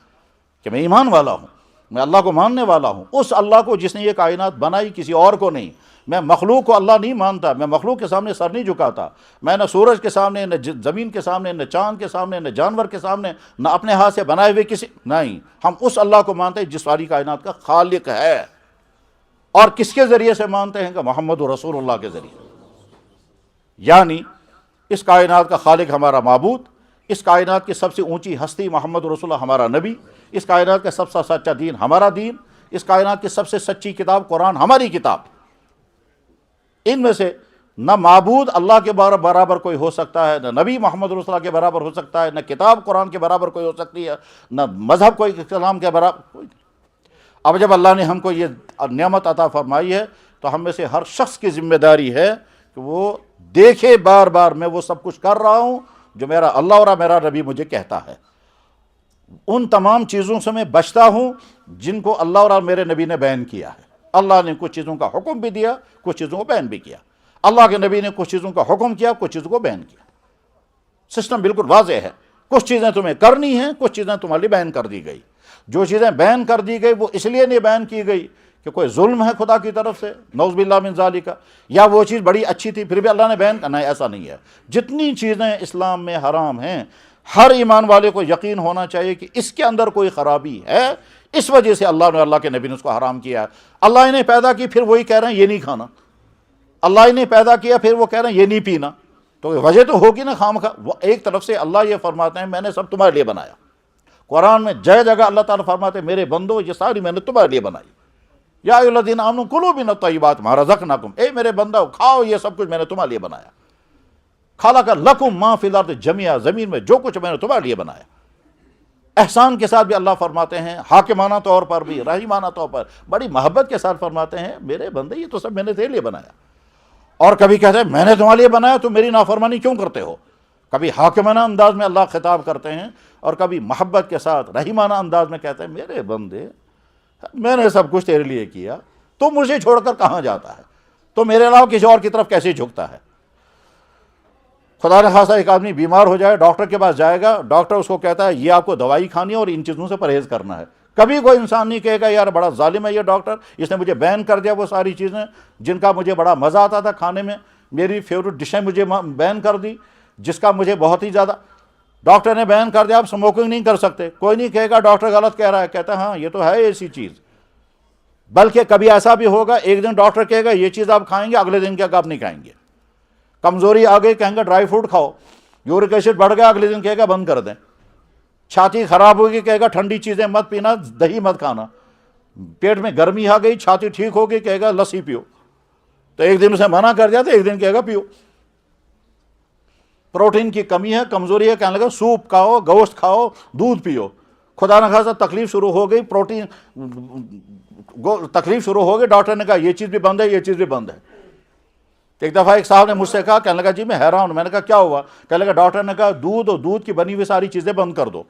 کہ میں ایمان والا ہوں، میں اللہ کو ماننے والا ہوں. اس اللہ کو جس نے یہ کائنات بنائی کسی اور کو نہیں. میں مخلوق کو اللہ نہیں مانتا، میں مخلوق کے سامنے سر نہیں جھکاتا، میں نہ سورج کے سامنے، نہ زمین کے سامنے، نہ چاند کے سامنے، نہ جانور کے سامنے، نہ اپنے ہاتھ سے بنائے ہوئے کسی، نہیں، ہم اس اللہ کو مانتے ہیں جس ساری کائنات کا خالق ہے۔ اور کس کے ذریعے سے مانتے ہیں؟ کہ محمد رسول اللہ کے ذریعے، یعنی اس کائنات کا خالق ہمارا معبود، اس کائنات کی سب سے اونچی ہستی محمد رسول اللہ ہمارا نبی، اس کائنات کا سب سے سچا دین ہمارا دین، اس کائنات کی سب سے سچی کتاب قرآن ہماری کتاب۔ ان میں سے نہ معبود اللہ کے برابر کوئی ہو سکتا ہے، نہ نبی محمد رسول اللہ کے برابر ہو سکتا ہے، نہ کتاب قرآن کے برابر کوئی ہو سکتی ہے، نہ مذہب کوئی کلام کے برابر کوئی۔ اب جب اللہ نے ہم کو یہ نعمت عطا فرمائی ہے تو ہم میں سے ہر شخص کی ذمہ داری ہے کہ وہ دیکھے بار بار میں وہ سب کچھ کر رہا ہوں جو میرا اللہ اور میرا نبی مجھے کہتا ہے، ان تمام چیزوں سے میں بچتا ہوں جن کو اللہ اور میرے نبی نے بیان کیا ہے۔ اللہ نے کچھ چیزوں کا حکم بھی دیا، کچھ چیزوں کو بیان بھی کیا، اللہ کے نبی نے کچھ چیزوں کا حکم کیا، کچھ چیزوں کو بیان کیا۔ سسٹم بالکل واضح ہے، کچھ چیزیں تمہیں کرنی ہیں، کچھ چیزیں تمہارے لیے بیان کر دی گئی۔ جو چیزیں بیان کر دی گئی وہ اس لیے نہیں بیان کی گئی کہ کوئی ظلم ہے خدا کی طرف سے، نعوذ باللہ من ذالک، یا وہ چیز بڑی اچھی تھی پھر بھی اللہ نے بیان کرنا ہے، ایسا نہیں ہے۔ جتنی چیزیں اسلام میں حرام ہیں، ہر ایمان والے کو یقین ہونا چاہیے کہ اس کے اندر کوئی خرابی ہے، اس وجہ سے اللہ کے نبی نے اس کو حرام کیا ہے۔ اللہ نے پیدا کی پھر وہی کہہ رہے ہیں یہ نہیں کھانا، اللہ نے پیدا کیا پھر وہ کہہ رہے ہیں یہ نہیں پینا، تو وجہ تو ہوگی نا خامخواہ۔ ایک طرف سے اللہ یہ فرماتے ہیں میں نے سب تمہارے لیے بنایا، قرآن میں جگہ جگہ اللہ تعالیٰ فرماتے ہیں میرے بندو یہ ساری میں نے تمہارے لیے بنائی، یا ایھا الذین آمنوا کلوا من الطیبات ما رزقناکم، اے میرے بندو کھاؤ یہ سب کچھ میں نے تمہارے لیے بنایا۔ خلق لکم ما فی الارض جميعا، زمین میں جو کچھ میں نے تمہارے لیے بنایا۔ احسان کے ساتھ بھی اللہ فرماتے ہیں، حاکمانہ طور پر بھی، رحیمانہ طور پر بڑی محبت کے ساتھ فرماتے ہیں میرے بندے یہ تو سب میں نے تیرے لیے بنایا۔ اور کبھی کہتے ہیں میں نے تمہارے لیے بنایا تو میری نافرمانی کیوں کرتے ہو؟ کبھی حاکمانہ انداز میں اللہ خطاب کرتے ہیں اور کبھی محبت کے ساتھ رحیمانہ انداز میں کہتے ہیں میرے بندے میں نے سب کچھ تیرے لیے کیا، تو مجھے چھوڑ کر کہاں جاتا ہے، تو میرے علاوہ کسی اور کی طرف کیسے جھکتا ہے؟ خدا نہ خواستہ ایک آدمی بیمار ہو جائے، ڈاکٹر کے پاس جائے گا، ڈاکٹر اس کو کہتا ہے یہ آپ کو دوائی کھانی ہے اور ان چیزوں سے پرہیز کرنا ہے۔ کبھی کوئی انسان نہیں کہے گا یار بڑا ظالم ہے یہ ڈاکٹر، اس نے مجھے بین کر دیا وہ ساری چیزیں جن کا مجھے بڑا مزہ آتا تھا کھانے میں، میری فیوریٹ ڈشیں مجھے بین کر دی جس کا مجھے بہت ہی زیادہ، ڈاکٹر نے بین کر دیا آپ اسموکنگ نہیں کر سکتے، کوئی نہیں کہے گا ڈاکٹر غلط کہہ رہا ہے، کہتا ہے ہاں یہ تو ہے ایسی چیز۔ بلکہ کبھی ایسا بھی ہوگا ایک دن ڈاکٹر کہے گا یہ چیز آپ کھائیں گے، اگلے دن کیا آپ نہیں کھائیں گے۔ کمزوری آ گئی کہیں گے ڈرائی فروٹ کھاؤ، یورک ایسڈ بڑھ گیا اگلے دن کہے گا بند کر دیں، چھاتی خراب ہوگی کہے گا ٹھنڈی چیزیں مت پینا، دہی مت کھانا، پیٹ میں گرمی آ گئی چھاتی ٹھیک ہوگی کہے گا لسی پیو، تو ایک دن اسے منع کر دیا تو ایک دن کہے گا پیو۔ پروٹین کی کمی ہے، کمزوری ہے، کہنے لگا سوپ کھاؤ، گوشت کھاؤ، دودھ پیو۔ خدا نہ خواستہ تکلیف شروع ہو گئی، پروٹین تکلیف شروع ہو گئی، ڈاکٹر نے کہا یہ چیز بھی بند ہے، یہ چیز بھی بند ہے۔ ایک دفعہ ایک صاحب نے مجھ سے کہا، کہنے لگا جی میں حیران ہوں، میں نے کہا کیا ہوا؟ کہنے لگا ڈاکٹر نے کہا دودھ اور دودھ کی بنی ہوئی ساری چیزیں بند کر دو،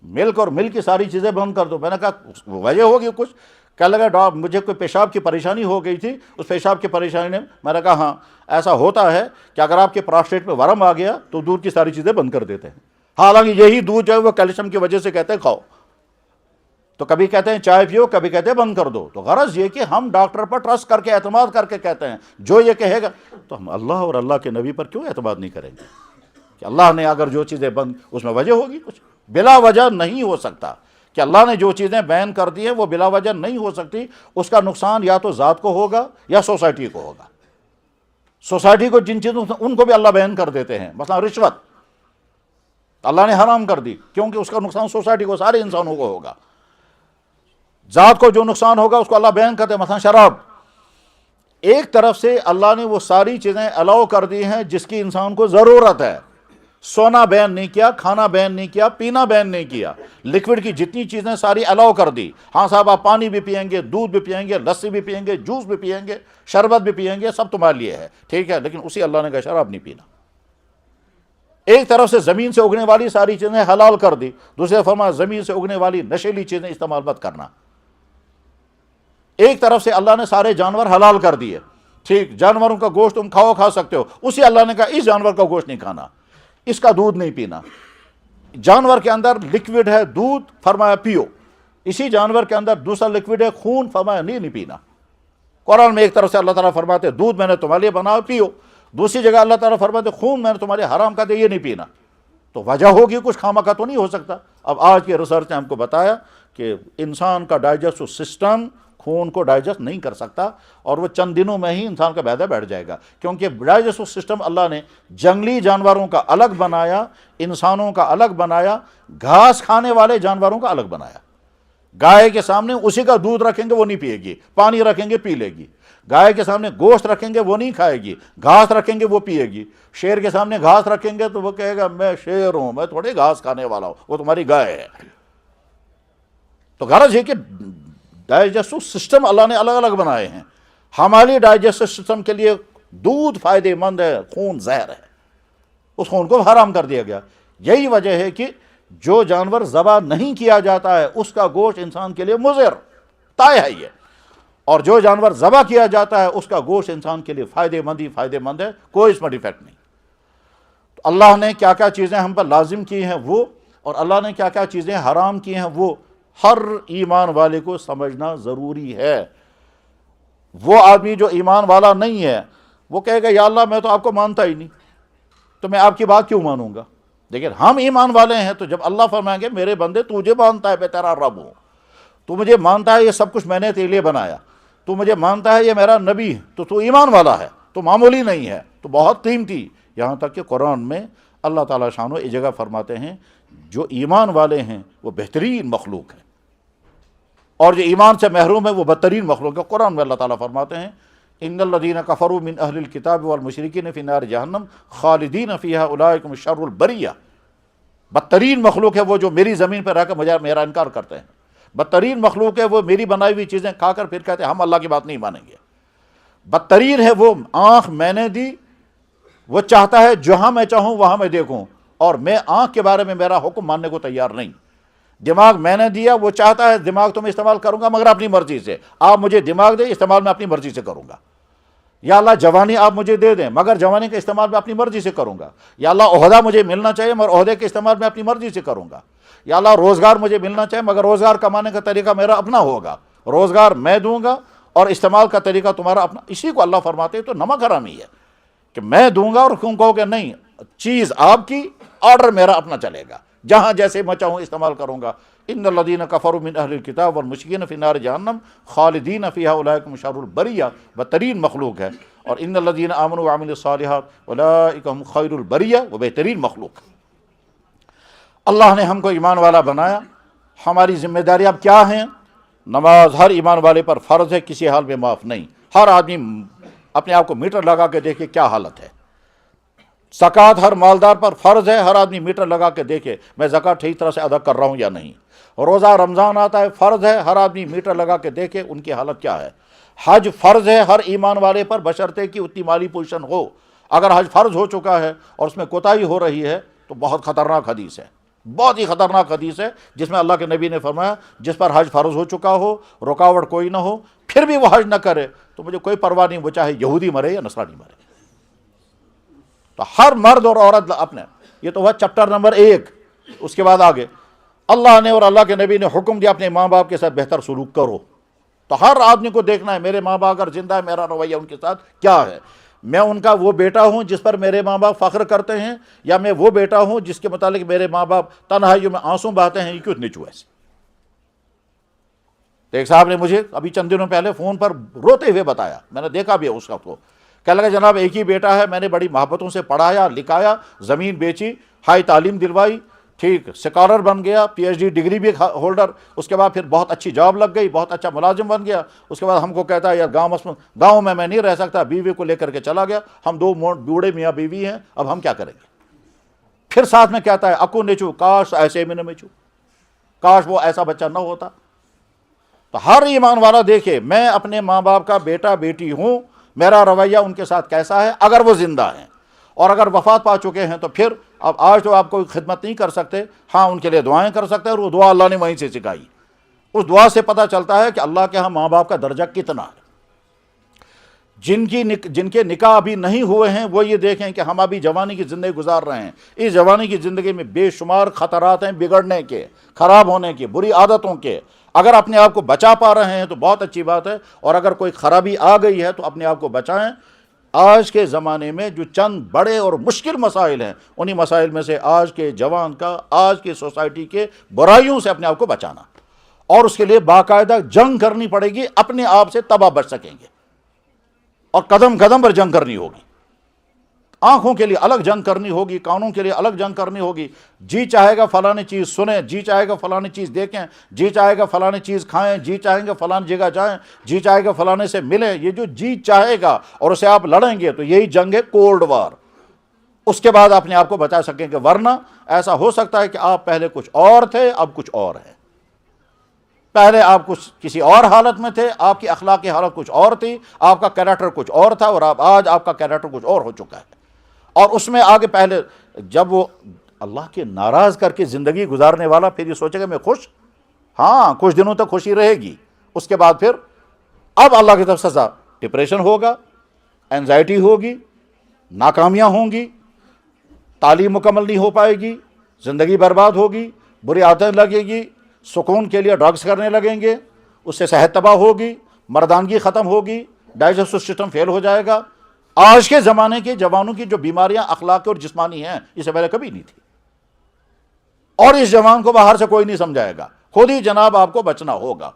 ملک اور ملک کی ساری چیزیں بند کر دو۔ میں نے کہا وجہ ہوگی کچھ؟ کہنے لگا مجھے کوئی پیشاب کی پریشانی ہو گئی تھی، اس پیشاب کی پریشانی نے، میں نے کہا ہاں ایسا ہوتا ہے کہ اگر آپ کے پراسٹیٹ میں ورم آ گیا تو دودھ کی ساری چیزیں بند کر دیتے ہیں، حالانکہ یہی دودھ جو ہے وہ کیلشیم کی وجہ سے کہتے ہیں کھاؤ، تو کبھی کہتے ہیں چائے پیو، کبھی کہتے ہیں بند کر دو۔ تو غرض یہ کہ ہم ڈاکٹر پر ٹرسٹ کر کے اعتماد کر کے کہتے ہیں جو یہ کہے گا، تو ہم اللہ اور اللہ کے نبی پر کیوں اعتماد نہیں کریں گے کہ اللہ نے اگر جو چیزیں بند، اس میں وجہ ہوگی کچھ، بلا وجہ نہیں ہو سکتا کہ اللہ نے جو چیزیں بیان کر دی ہیں وہ بلا وجہ نہیں ہو سکتی، اس کا نقصان یا تو ذات کو ہوگا یا سوسائٹی کو ہوگا۔ سوسائٹی کو جن چیزوں ان کو بھی اللہ بیان کر دیتے ہیں، مثلا رشوت اللہ نے حرام کر دی کیونکہ اس کا نقصان سوسائٹی کو، سارے انسانوں کو ہوگا۔ ذات کو جو نقصان ہوگا اس کو اللہ بیان کرتے ہیں، مثلا شراب۔ ایک طرف سے اللہ نے وہ ساری چیزیں الاؤ کر دی ہیں جس کی انسان کو ضرورت ہے، سونا بیان نہیں کیا، کھانا بیان نہیں کیا، پینا بیان نہیں کیا، لکوڈ کی جتنی چیزیں ساری الاؤ کر دی۔ ہاں صاحب آپ پانی بھی پئیں گے، دودھ بھی پئیں گے، لسی بھی پئیں گے، جوس بھی پئیں گے، شربت بھی پئیں گے، سب تمہارے لیے ہے، ٹھیک ہے، لیکن اسی اللہ نے کہا شراب نہیں پینا۔ ایک طرف سے زمین سے اگنے والی ساری چیزیں حلال کر دی، دوسرے فرمایا زمین سے اگنے والی نشیلی چیزیں استعمال مت کرنا۔ ایک طرف سے اللہ نے سارے جانور حلال کر دیے، ٹھیک، جانوروں کا گوشت تم کھا سکتے ہو، اسی اللہ نے کہا اس جانور کا گوشت نہیں کھانا، اس کا دودھ نہیں پینا۔ جانور کے اندر لکوڈ ہے دودھ، فرمایا پیو، اسی جانور کے اندر دوسرا لکوڈ ہے خون، فرمایا نہیں پینا۔ قرآن میں ایک طرف سے اللہ تعالیٰ فرماتے دودھ میں نے تمہارے لیے بنا پیو، دوسری جگہ اللہ تعالیٰ فرماتے خون میں نے تمہارے حرام کا دے یہ نہیں پینا. تو وجہ ہوگی کچھ، خامہ کا تو نہیں ہو سکتا. اب آج کی ریسرچ نے ہم کو بتایا کہ انسان کا ڈائجسٹو سسٹم خون کو ڈائجسٹ نہیں کر سکتا، اور وہ چند دنوں میں ہی انسان کا معدہ بیٹھ جائے گا، کیونکہ ڈائجسٹو سسٹم اللہ نے جنگلی جانوروں کا الگ بنایا، انسانوں کا الگ بنایا، گھاس کھانے والے جانوروں کا الگ بنایا. گائے کے سامنے اسی کا دودھ رکھیں گے وہ نہیں پیے گی، پانی رکھیں گے پی لے گی. گائے کے سامنے گوشت رکھیں گے وہ نہیں کھائے گی، گھاس رکھیں گے وہ پیے گی. شیر کے سامنے گھاس رکھیں گے تو وہ کہے گا میں شیر ہوں، میں تھوڑے گھاس کھانے والا ہوں، وہ تمہاری گائے ہے. تو غرض یہ کہ ڈائجسٹو سسٹم اللہ نے الگ الگ بنائے ہیں. ہماری ڈائجسٹو سسٹم کے لیے دودھ فائدے مند ہے، خون زہر ہے، اس خون کو حرام کر دیا گیا. یہی وجہ ہے کہ جو جانور ذبح نہیں کیا جاتا ہے اس کا گوشت انسان کے لیے مضر طے ہے یہ، اور جو جانور ذبح کیا جاتا ہے اس کا گوشت انسان کے لیے فائدے مند ہے، کوئی اس میں ڈیفیکٹ نہیں. تو اللہ نے کیا کیا چیزیں ہم پر لازم کی ہیں وہ، اور اللہ نے کیا کیا چیزیں حرام کی ہیں وہ ہر ایمان والے کو سمجھنا ضروری ہے. وہ آدمی جو ایمان والا نہیں ہے وہ کہے گا یا اللہ میں تو آپ کو مانتا ہی نہیں، تو میں آپ کی بات کیوں مانوں گا. لیکن ہم ایمان والے ہیں تو جب اللہ فرمائیں گے میرے بندے تو مجھے مانتا ہے میں تیرا رب ہوں، تو مجھے مانتا ہے یہ سب کچھ میں نے تیرے لیے بنایا، تو مجھے مانتا ہے یہ میرا نبی ہے، تو ایمان والا ہے، تو معمولی نہیں ہے، تو بہت قیمتی. یہاں تک کہ قرآن میں اللہ تعالیٰ شانو ایک جگہ فرماتے ہیں جو ایمان والے ہیں وہ بہترین مخلوق ہے، اور جو ایمان سے محروم ہے وہ بدترین مخلوق ہے. قرآن میں اللہ تعالیٰ فرماتے ہیں ان الذین کفروا من اہل الکتاب والمشرکین فی نار جہنم خالدین فیہا اولئک هم شر البریہ. بدترین مخلوق ہے وہ جو میری زمین پہ رہ کر میرا انکار کرتے ہیں. بدترین مخلوق ہے وہ میری بنائی ہوئی چیزیں کھا کر پھر کہتے ہیں ہم اللہ کی بات نہیں مانیں گے. بدترین ہے وہ آنکھ میں نے دی، وہ چاہتا ہے جہاں میں چاہوں وہاں میں دیکھوں، اور میں آنکھ کے بارے میں میرا حکم ماننے کو تیار نہیں. دماغ میں نے دیا، وہ چاہتا ہے دماغ تو میں استعمال کروں گا مگر اپنی مرضی سے، آپ مجھے دماغ دیں استعمال میں اپنی مرضی سے کروں گا. یا اللہ جوانی آپ مجھے دے دیں مگر جوانی کا استعمال میں اپنی مرضی سے کروں گا. یا اللہ عہدہ مجھے ملنا چاہیے مگر عہدے کے استعمال میں اپنی مرضی سے کروں گا. یا اللہ روزگار مجھے ملنا چاہیے مگر روزگار کمانے کا طریقہ میرا اپنا ہوگا، روزگار میں دوں گا اور استعمال کا طریقہ تمہارا اپنا. اسی کو اللہ فرماتے ہیں تو نمک حرامی ہے کہ میں دوں گا اور کیوں کہو کہ نہیں، چیز آپ کی، آرڈر میرا اپنا چلے گا، جہاں جیسے میں چاہوں استعمال کروں گا. ان الذین کفروا من اہل الکتاب والمشرکین فی نار جہنم خالدین فیہا اولئک هم شر البریہ، بدترین مخلوق ہے. اور ان الذین آمنوا وعملوا الصالحات اولئک هم خیر البریہ، وہ بہترین مخلوق. اللہ نے ہم کو ایمان والا بنایا. ہماری ذمہ داری اب کیا ہیں؟ نماز ہر ایمان والے پر فرض ہے، کسی حال میں معاف نہیں. ہر آدمی اپنے آپ کو میٹر لگا کے دیکھے کیا حالت ہے. زکوٰۃ ہر مالدار پر فرض ہے، ہر آدمی میٹر لگا کے دیکھے میں زکوٰۃ ٹھیک طرح سے ادا کر رہا ہوں یا نہیں. روزہ رمضان آتا ہے فرض ہے، ہر آدمی میٹر لگا کے دیکھے ان کی حالت کیا ہے. حج فرض ہے ہر ایمان والے پر بشرطے کہ اتنی مالی پوزیشن ہو. اگر حج فرض ہو چکا ہے اور اس میں کوتاہی ہو رہی ہے تو بہت خطرناک حدیث ہے، بہت ہی خطرناک حدیث ہے، جس میں اللہ کے نبی نے فرمایا جس پر حج فرض ہو چکا ہو، رکاوٹ کوئی نہ ہو، پھر بھی وہ حج نہ کرے تو مجھے کوئی پرواہ نہیں، وہ چاہے یہودی مرے یا نصرانی مرے. تو ہر مرد اور عورت اپنے، یہ تو ہوا چیپٹر نمبر 1. اس کے بعد آگے اللہ نے اور اللہ کے نبی نے حکم دیا اپنے ماں باپ کے ساتھ بہتر سلوک کرو. تو ہر آدمی کو دیکھنا ہے میرے ماں باپ اگر زندہ ہے میرا رویہ ان کے ساتھ کیا ہے. میں ان کا وہ بیٹا ہوں جس پر میرے ماں باپ فخر کرتے ہیں، یا میں وہ بیٹا ہوں جس کے متعلق میرے ماں باپ تنہائیوں میں آنسو بہاتے ہیں، یہ کیوں اتنے چوہے سے. تو ایک صاحب نے مجھے ابھی چند دنوں پہلے فون پر روتے ہوئے بتایا، میں نے دیکھا بھی اس وقت کو، کہنے لگا جناب ایک ہی بیٹا ہے، میں نے بڑی محبتوں سے پڑھایا لکھایا، زمین بیچی، ہائی تعلیم دلوائی، ٹھیک اسکالر بن گیا، پی ایچ ڈی ڈگری بھی ہولڈر، اس کے بعد پھر بہت اچھی جاب لگ گئی، بہت اچھا ملازم بن گیا. اس کے بعد ہم کو کہتا ہے یار گاؤں میں نہیں رہ سکتا، بیوی کو لے کر کے چلا گیا، ہم 2 بوڑھے میاں بیوی ہیں، اب ہم کیا کریں گے. پھر ساتھ میں کہتا ہے اکو نیچو کاش ایسے میں نہ میچو، کاش وہ ایسا بچہ نہ ہوتا. تو ہر ایمان والا دیکھے میں اپنے ماں باپ کا بیٹا بیٹی ہوں، میرا رویہ ان کے ساتھ کیسا ہے اگر وہ زندہ ہیں، اور اگر وفات پا چکے ہیں تو پھر اب آج تو آپ کوئی خدمت نہیں کر سکتے، ہاں ان کے لیے دعائیں کر سکتے ہیں، اور وہ دعا اللہ نے وہیں سے سکھائی. اس دعا سے پتہ چلتا ہے کہ اللہ کے ہاں ماں باپ کا درجہ کتنا ہے. جن کے نکاح ابھی نہیں ہوئے ہیں وہ یہ دیکھیں کہ ہم ابھی جوانی کی زندگی گزار رہے ہیں. اس جوانی کی زندگی میں بے شمار خطرات ہیں بگڑنے کے، خراب ہونے کے، بری عادتوں کے. اگر اپنے آپ کو بچا پا رہے ہیں تو بہت اچھی بات ہے، اور اگر کوئی خرابی آ گئی ہے تو اپنے آپ کو بچائیں۔ آج کے زمانے میں جو چند بڑے اور مشکل مسائل ہیں، انہی مسائل میں سے آج کے جوان کا، آج کی سوسائٹی کے برائیوں سے اپنے آپ کو بچانا، اور اس کے لیے باقاعدہ جنگ کرنی پڑے گی، اپنے آپ سے تباہ بچ سکیں گے، اور قدم قدم پر جنگ کرنی ہوگی۔ آنکھوں کے لیے الگ جنگ کرنی ہوگی، کانوں کے لیے الگ جنگ کرنی ہوگی۔ جی چاہے گا فلانی چیز سنیں، جی چاہے گا فلانی چیز دیکھیں، جی چاہے گا فلانی چیز کھائیں، جی چاہیں گے فلانی جگہ جائیں، جی چاہے گا فلانے سے ملیں۔ یہ جو جی چاہے گا اور اسے آپ لڑیں گے تو یہی جنگ ہے کولڈ وار۔ اس کے بعد اپنے آپ کو بچا سکیں گے، ورنہ ایسا ہو سکتا ہے کہ آپ پہلے کچھ اور تھے، اب کچھ اور ہیں۔ پہلے آپ کچھ کسی اور حالت میں تھے، آپ کی اخلاقی حالت کچھ اور تھی، آپ کا کیریکٹر کچھ اور تھا، اور آج آپ کا کیریکٹر کچھ اور ہو چکا ہے۔ اور اس میں آگے پہلے جب وہ اللہ کے ناراض کر کے زندگی گزارنے والا پھر یہ سوچے گا میں خوش، ہاں کچھ دنوں تک خوشی رہے گی، اس کے بعد پھر اب اللہ کی طرف سزا، ڈپریشن ہوگا، اینزائٹی ہوگی، ناکامیاں ہوں گی، تعلیم مکمل نہیں ہو پائے گی، زندگی برباد ہوگی، بری عادتیں لگے گی، سکون کے لیے ڈرگز کرنے لگیں گے، اس سے صحت تباہ ہوگی، مردانگی ختم ہوگی، ڈائجسٹو سسٹم فیل ہو جائے گا۔ آج کے زمانے کے جوانوں کی جو بیماریاں اخلاقی اور جسمانی ہیں، اس سے پہلے کبھی نہیں تھی، اور اس جوان کو باہر سے کوئی نہیں سمجھائے گا، خود ہی جناب آپ کو بچنا ہوگا۔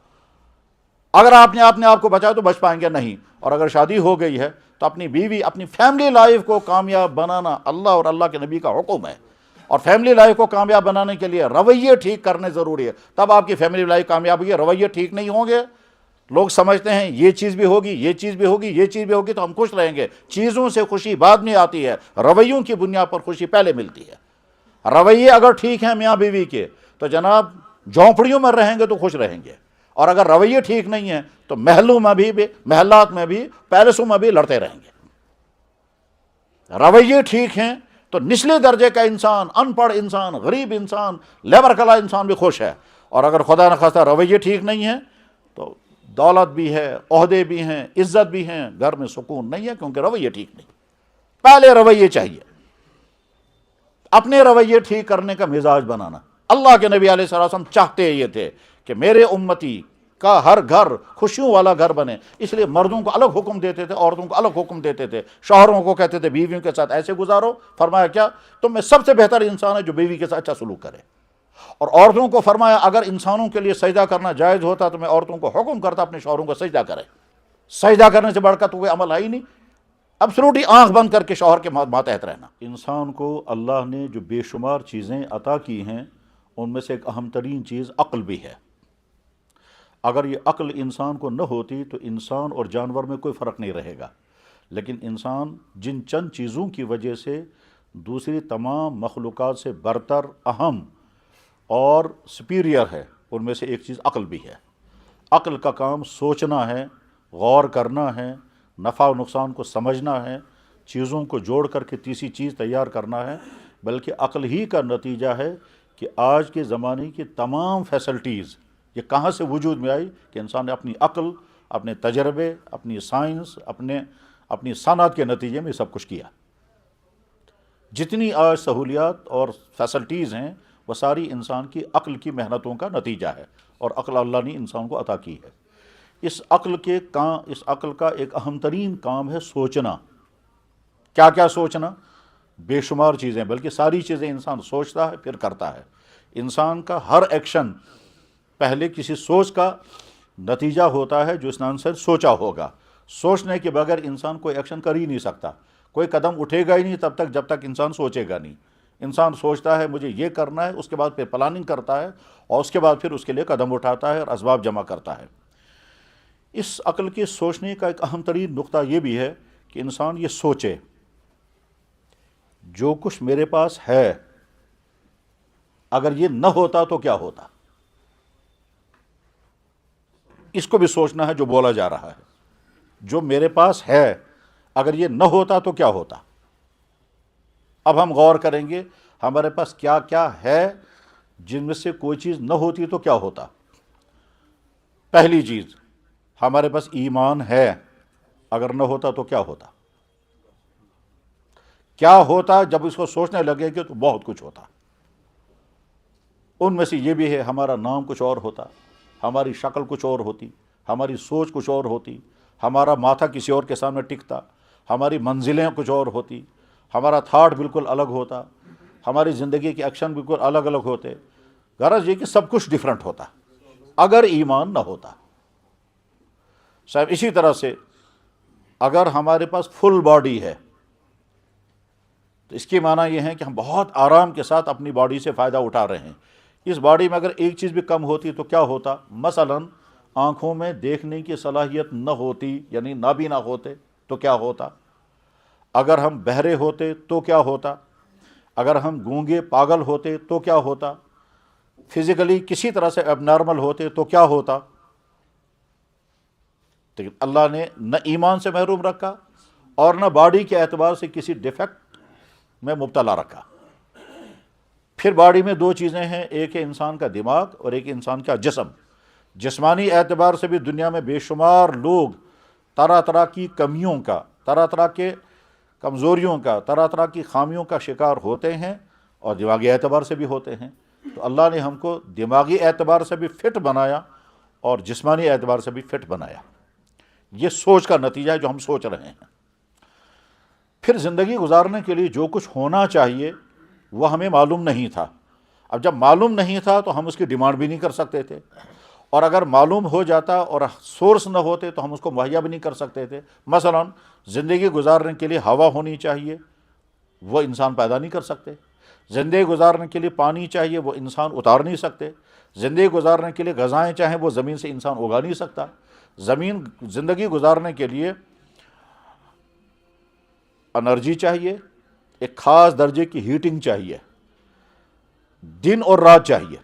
اگر آپ نے اپنے آپ کو بچایا تو بچ پائیں گے نہیں، اور اگر شادی ہو گئی ہے تو اپنی بیوی، اپنی فیملی لائف کو کامیاب بنانا اللہ اور اللہ کے نبی کا حکم ہے، اور فیملی لائف کو کامیاب بنانے کے لیے رویے ٹھیک کرنے ضروری ہے، تب آپ کی فیملی لائف کامیاب ہوگی۔ رویے ٹھیک نہیں ہوں گے، لوگ سمجھتے ہیں یہ چیز بھی ہوگی، یہ چیز بھی ہوگی، یہ چیز بھی ہوگی تو ہم خوش رہیں گے۔ چیزوں سے خوشی بعد میں آتی ہے، رویوں کی بنیاد پر خوشی پہلے ملتی ہے۔ رویے اگر ٹھیک ہیں میاں بیوی کے تو جناب جھونپڑیوں میں رہیں گے تو خوش رہیں گے، اور اگر رویے ٹھیک نہیں ہیں تو محلوں میں بھی، محلات میں بھی، پیلسوں میں بھی لڑتے رہیں گے۔ رویے ٹھیک ہیں تو نچلے درجے کا انسان، ان پڑھ انسان، غریب انسان، لیبر کلا انسان بھی خوش ہے، اور اگر خدا نخواستہ رویے ٹھیک نہیں ہیں تو دولت بھی ہے، عہدے بھی ہیں، عزت بھی ہیں، گھر میں سکون نہیں ہے، کیونکہ رویے ٹھیک نہیں۔ پہلے رویے چاہیے، اپنے رویے ٹھیک کرنے کا مزاج بنانا۔ اللہ کے نبی علیہ السلام چاہتے یہ تھے کہ میرے امتی کا ہر گھر خوشیوں والا گھر بنے، اس لیے مردوں کو الگ حکم دیتے تھے، عورتوں کو الگ حکم دیتے تھے، شوہروں کو کہتے تھے بیویوں کے ساتھ ایسے گزارو، فرمایا کیا تم میں سب سے بہتر انسان ہے جو بیوی کے ساتھ اچھا سلوک کرے، اور عورتوں کو فرمایا اگر انسانوں کے لیے سجدہ کرنا جائز ہوتا تو میں عورتوں کو حکم کرتا اپنے شوہروں کو سجدہ کرے۔ سجدہ کرنے سے بڑھ کر تو کوئی عمل ہے ہی نہیں، ابسولوٹلی آنکھ بند کر کے شوہر کے ماتحت رہنا۔ انسان کو اللہ نے جو بے شمار چیزیں عطا کی ہیں ان میں سے ایک اہم ترین چیز عقل بھی ہے۔ اگر یہ عقل انسان کو نہ ہوتی تو انسان اور جانور میں کوئی فرق نہیں رہے گا، لیکن انسان جن چند چیزوں کی وجہ سے دوسری تمام مخلوقات سے برتر، اہم اور سپیریئر ہے، ان میں سے ایک چیز عقل بھی ہے۔ عقل کا کام سوچنا ہے، غور کرنا ہے، نفع و نقصان کو سمجھنا ہے، چیزوں کو جوڑ کر کے تیسری چیز تیار کرنا ہے، بلکہ عقل ہی کا نتیجہ ہے کہ آج کے زمانے کی تمام فیسلٹیز یہ کہاں سے وجود میں آئی کہ انسان نے اپنی عقل، اپنے تجربے، اپنی سائنس، اپنی صنعت کے نتیجے میں سب کچھ کیا۔ جتنی آج سہولیات اور فیسلٹیز ہیں وہ ساری انسان کی عقل کی محنتوں کا نتیجہ ہے، اور عقل اللہ نے انسان کو عطا کی ہے۔ اس عقل کا ایک اہم ترین کام ہے سوچنا۔ کیا کیا سوچنا؟ بے شمار چیزیں، بلکہ ساری چیزیں انسان سوچتا ہے پھر کرتا ہے۔ انسان کا ہر ایکشن پہلے کسی سوچ کا نتیجہ ہوتا ہے جو اس نے سے سوچا ہوگا۔ سوچنے کے بغیر انسان کوئی ایکشن کر ہی نہیں سکتا، کوئی قدم اٹھے گا ہی نہیں تب تک جب تک انسان سوچے گا نہیں۔ انسان سوچتا ہے مجھے یہ کرنا ہے، اس کے بعد پھر پلاننگ کرتا ہے، اور اس کے بعد پھر اس کے لیے قدم اٹھاتا ہے اور اسباب جمع کرتا ہے۔ اس عقل کے سوچنے کا ایک اہم ترین نقطہ یہ بھی ہے کہ انسان یہ سوچے جو کچھ میرے پاس ہے اگر یہ نہ ہوتا تو کیا ہوتا۔ اس کو بھی سوچنا ہے جو بولا جا رہا ہے، جو میرے پاس ہے اگر یہ نہ ہوتا تو کیا ہوتا۔ اب ہم غور کریں گے ہمارے پاس کیا کیا ہے جن میں سے کوئی چیز نہ ہوتی تو کیا ہوتا۔ پہلی چیز، ہمارے پاس ایمان ہے، اگر نہ ہوتا تو کیا ہوتا۔ کیا ہوتا جب اس کو سوچنے لگے گے تو بہت کچھ ہوتا۔ ان میں سے یہ بھی ہے ہمارا نام کچھ اور ہوتا، ہماری شکل کچھ اور ہوتی، ہماری سوچ کچھ اور ہوتی، ہمارا ماتھا کسی اور کے سامنے ٹکتا، ہماری منزلیں کچھ اور ہوتی، ہمارا تھاٹ بالکل الگ ہوتا، ہماری زندگی کے ایکشن بالکل الگ الگ ہوتے۔ غرض یہ کہ سب کچھ ڈیفرنٹ ہوتا اگر ایمان نہ ہوتا۔ صاحب اسی طرح سے اگر ہمارے پاس فل باڈی ہے تو اس کی معنی یہ ہے کہ ہم بہت آرام کے ساتھ اپنی باڈی سے فائدہ اٹھا رہے ہیں۔ اس باڈی میں اگر ایک چیز بھی کم ہوتی تو کیا ہوتا؟ مثلاً آنکھوں میں دیکھنے کی صلاحیت نہ ہوتی، یعنی نابینا ہوتے تو کیا ہوتا؟ اگر ہم بہرے ہوتے تو کیا ہوتا؟ اگر ہم گونگے پاگل ہوتے تو کیا ہوتا؟ فزیکلی کسی طرح سے اب نارمل ہوتے تو کیا ہوتا؟ لیکن اللہ نے نہ ایمان سے محروم رکھا اور نہ باڈی کے اعتبار سے کسی ڈیفیکٹ میں مبتلا رکھا۔ پھر باڈی میں دو چیزیں ہیں، ایک ہے انسان کا دماغ اور ایک انسان کا جسم۔ جسمانی اعتبار سے بھی دنیا میں بے شمار لوگ طرح طرح کی کمیوں کا، طرح طرح کے کمزوریوں کا، طرح طرح کی خامیوں کا شکار ہوتے ہیں اور دماغی اعتبار سے بھی ہوتے ہیں۔ تو اللہ نے ہم کو دماغی اعتبار سے بھی فٹ بنایا اور جسمانی اعتبار سے بھی فٹ بنایا۔ یہ سوچ کا نتیجہ ہے جو ہم سوچ رہے ہیں۔ پھر زندگی گزارنے کے لیے جو کچھ ہونا چاہیے وہ ہمیں معلوم نہیں تھا۔ اب جب معلوم نہیں تھا تو ہم اس کی ڈیمانڈ بھی نہیں کر سکتے تھے، اور اگر معلوم ہو جاتا اور سورس نہ ہوتے تو ہم اس کو مہیا بھی نہیں کر سکتے تھے۔ مثلا زندگی گزارنے کے لیے ہوا ہونی چاہیے، وہ انسان پیدا نہیں کر سکتے۔ زندگی گزارنے کے لیے پانی چاہیے، وہ انسان اتار نہیں سکتے۔ زندگی گزارنے کے لیے غذائیں چاہیں، وہ زمین سے انسان اگا نہیں سکتا۔ زندگی گزارنے کے لیے انرجی چاہیے، ایک خاص درجے کی ہیٹنگ چاہیے، دن اور رات چاہیے،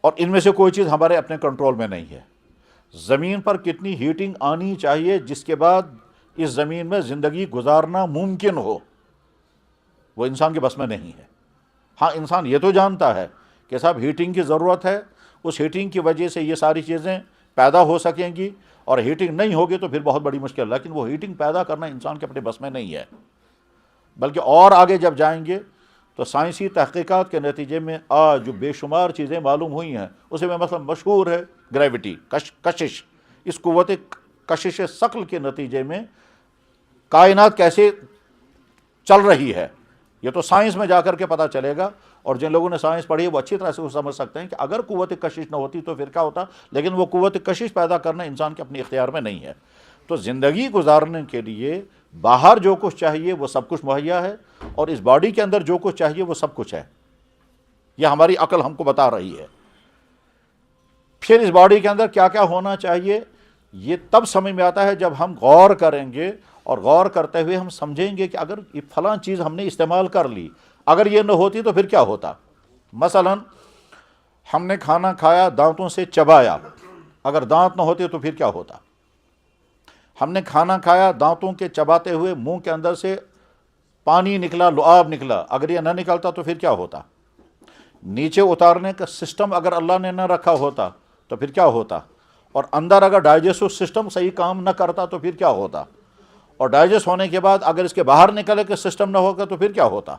اور ان میں سے کوئی چیز ہمارے اپنے کنٹرول میں نہیں ہے۔ زمین پر کتنی ہیٹنگ آنی چاہیے جس کے بعد اس زمین میں زندگی گزارنا ممکن ہو، وہ انسان کے بس میں نہیں ہے۔ ہاں انسان یہ تو جانتا ہے کہ صاحب ہیٹنگ کی ضرورت ہے، اس ہیٹنگ کی وجہ سے یہ ساری چیزیں پیدا ہو سکیں گی، اور ہیٹنگ نہیں ہوگی تو پھر بہت بڑی مشکل۔ لیکن وہ ہیٹنگ پیدا کرنا انسان کے اپنے بس میں نہیں ہے، بلکہ اور آگے جب جائیں گے تو سائنسی تحقیقات کے نتیجے میں آج جو بے شمار چیزیں معلوم ہوئی ہیں، اسے میں مثلا مشہور ہے گریوٹی، کشش۔ اس قوت کشش ثقل کے نتیجے میں کائنات کیسے چل رہی ہے، یہ تو سائنس میں جا کر کے پتہ چلے گا، اور جن لوگوں نے سائنس پڑھی ہے وہ اچھی طرح سے وہ سمجھ سکتے ہیں کہ اگر قوت کشش نہ ہوتی تو پھر کیا ہوتا۔ لیکن وہ قوت کشش پیدا کرنا انسان کے اپنے اختیار میں نہیں ہے۔ تو زندگی گزارنے کے لیے باہر جو کچھ چاہیے وہ سب کچھ مہیا ہے، اور اس باڈی کے اندر جو کچھ چاہیے وہ سب کچھ ہے۔ یہ ہماری عقل ہم کو بتا رہی ہے۔ پھر اس باڈی کے اندر کیا کیا ہونا چاہیے یہ تب سمجھ میں آتا ہے جب ہم غور کریں گے، اور غور کرتے ہوئے ہم سمجھیں گے کہ اگر یہ فلاں چیز ہم نے استعمال کر لی، اگر یہ نہ ہوتی تو پھر کیا ہوتا۔ مثلا ہم نے کھانا کھایا، دانتوں سے چبایا، اگر دانت نہ ہوتے تو پھر کیا ہوتا۔ ہم نے کھانا کھایا، دانتوں کے چباتے ہوئے منہ کے اندر سے پانی نکلا، لعاب نکلا، اگر یہ نہ نکلتا تو پھر کیا ہوتا۔ نیچے اتارنے کا سسٹم اگر اللہ نے نہ رکھا ہوتا تو پھر کیا ہوتا، اور اندر اگر ڈائجسٹو سسٹم صحیح کام نہ کرتا تو پھر کیا ہوتا، اور ڈائجسٹ ہونے کے بعد اگر اس کے باہر نکلے کہ سسٹم نہ ہوگا تو پھر کیا ہوتا۔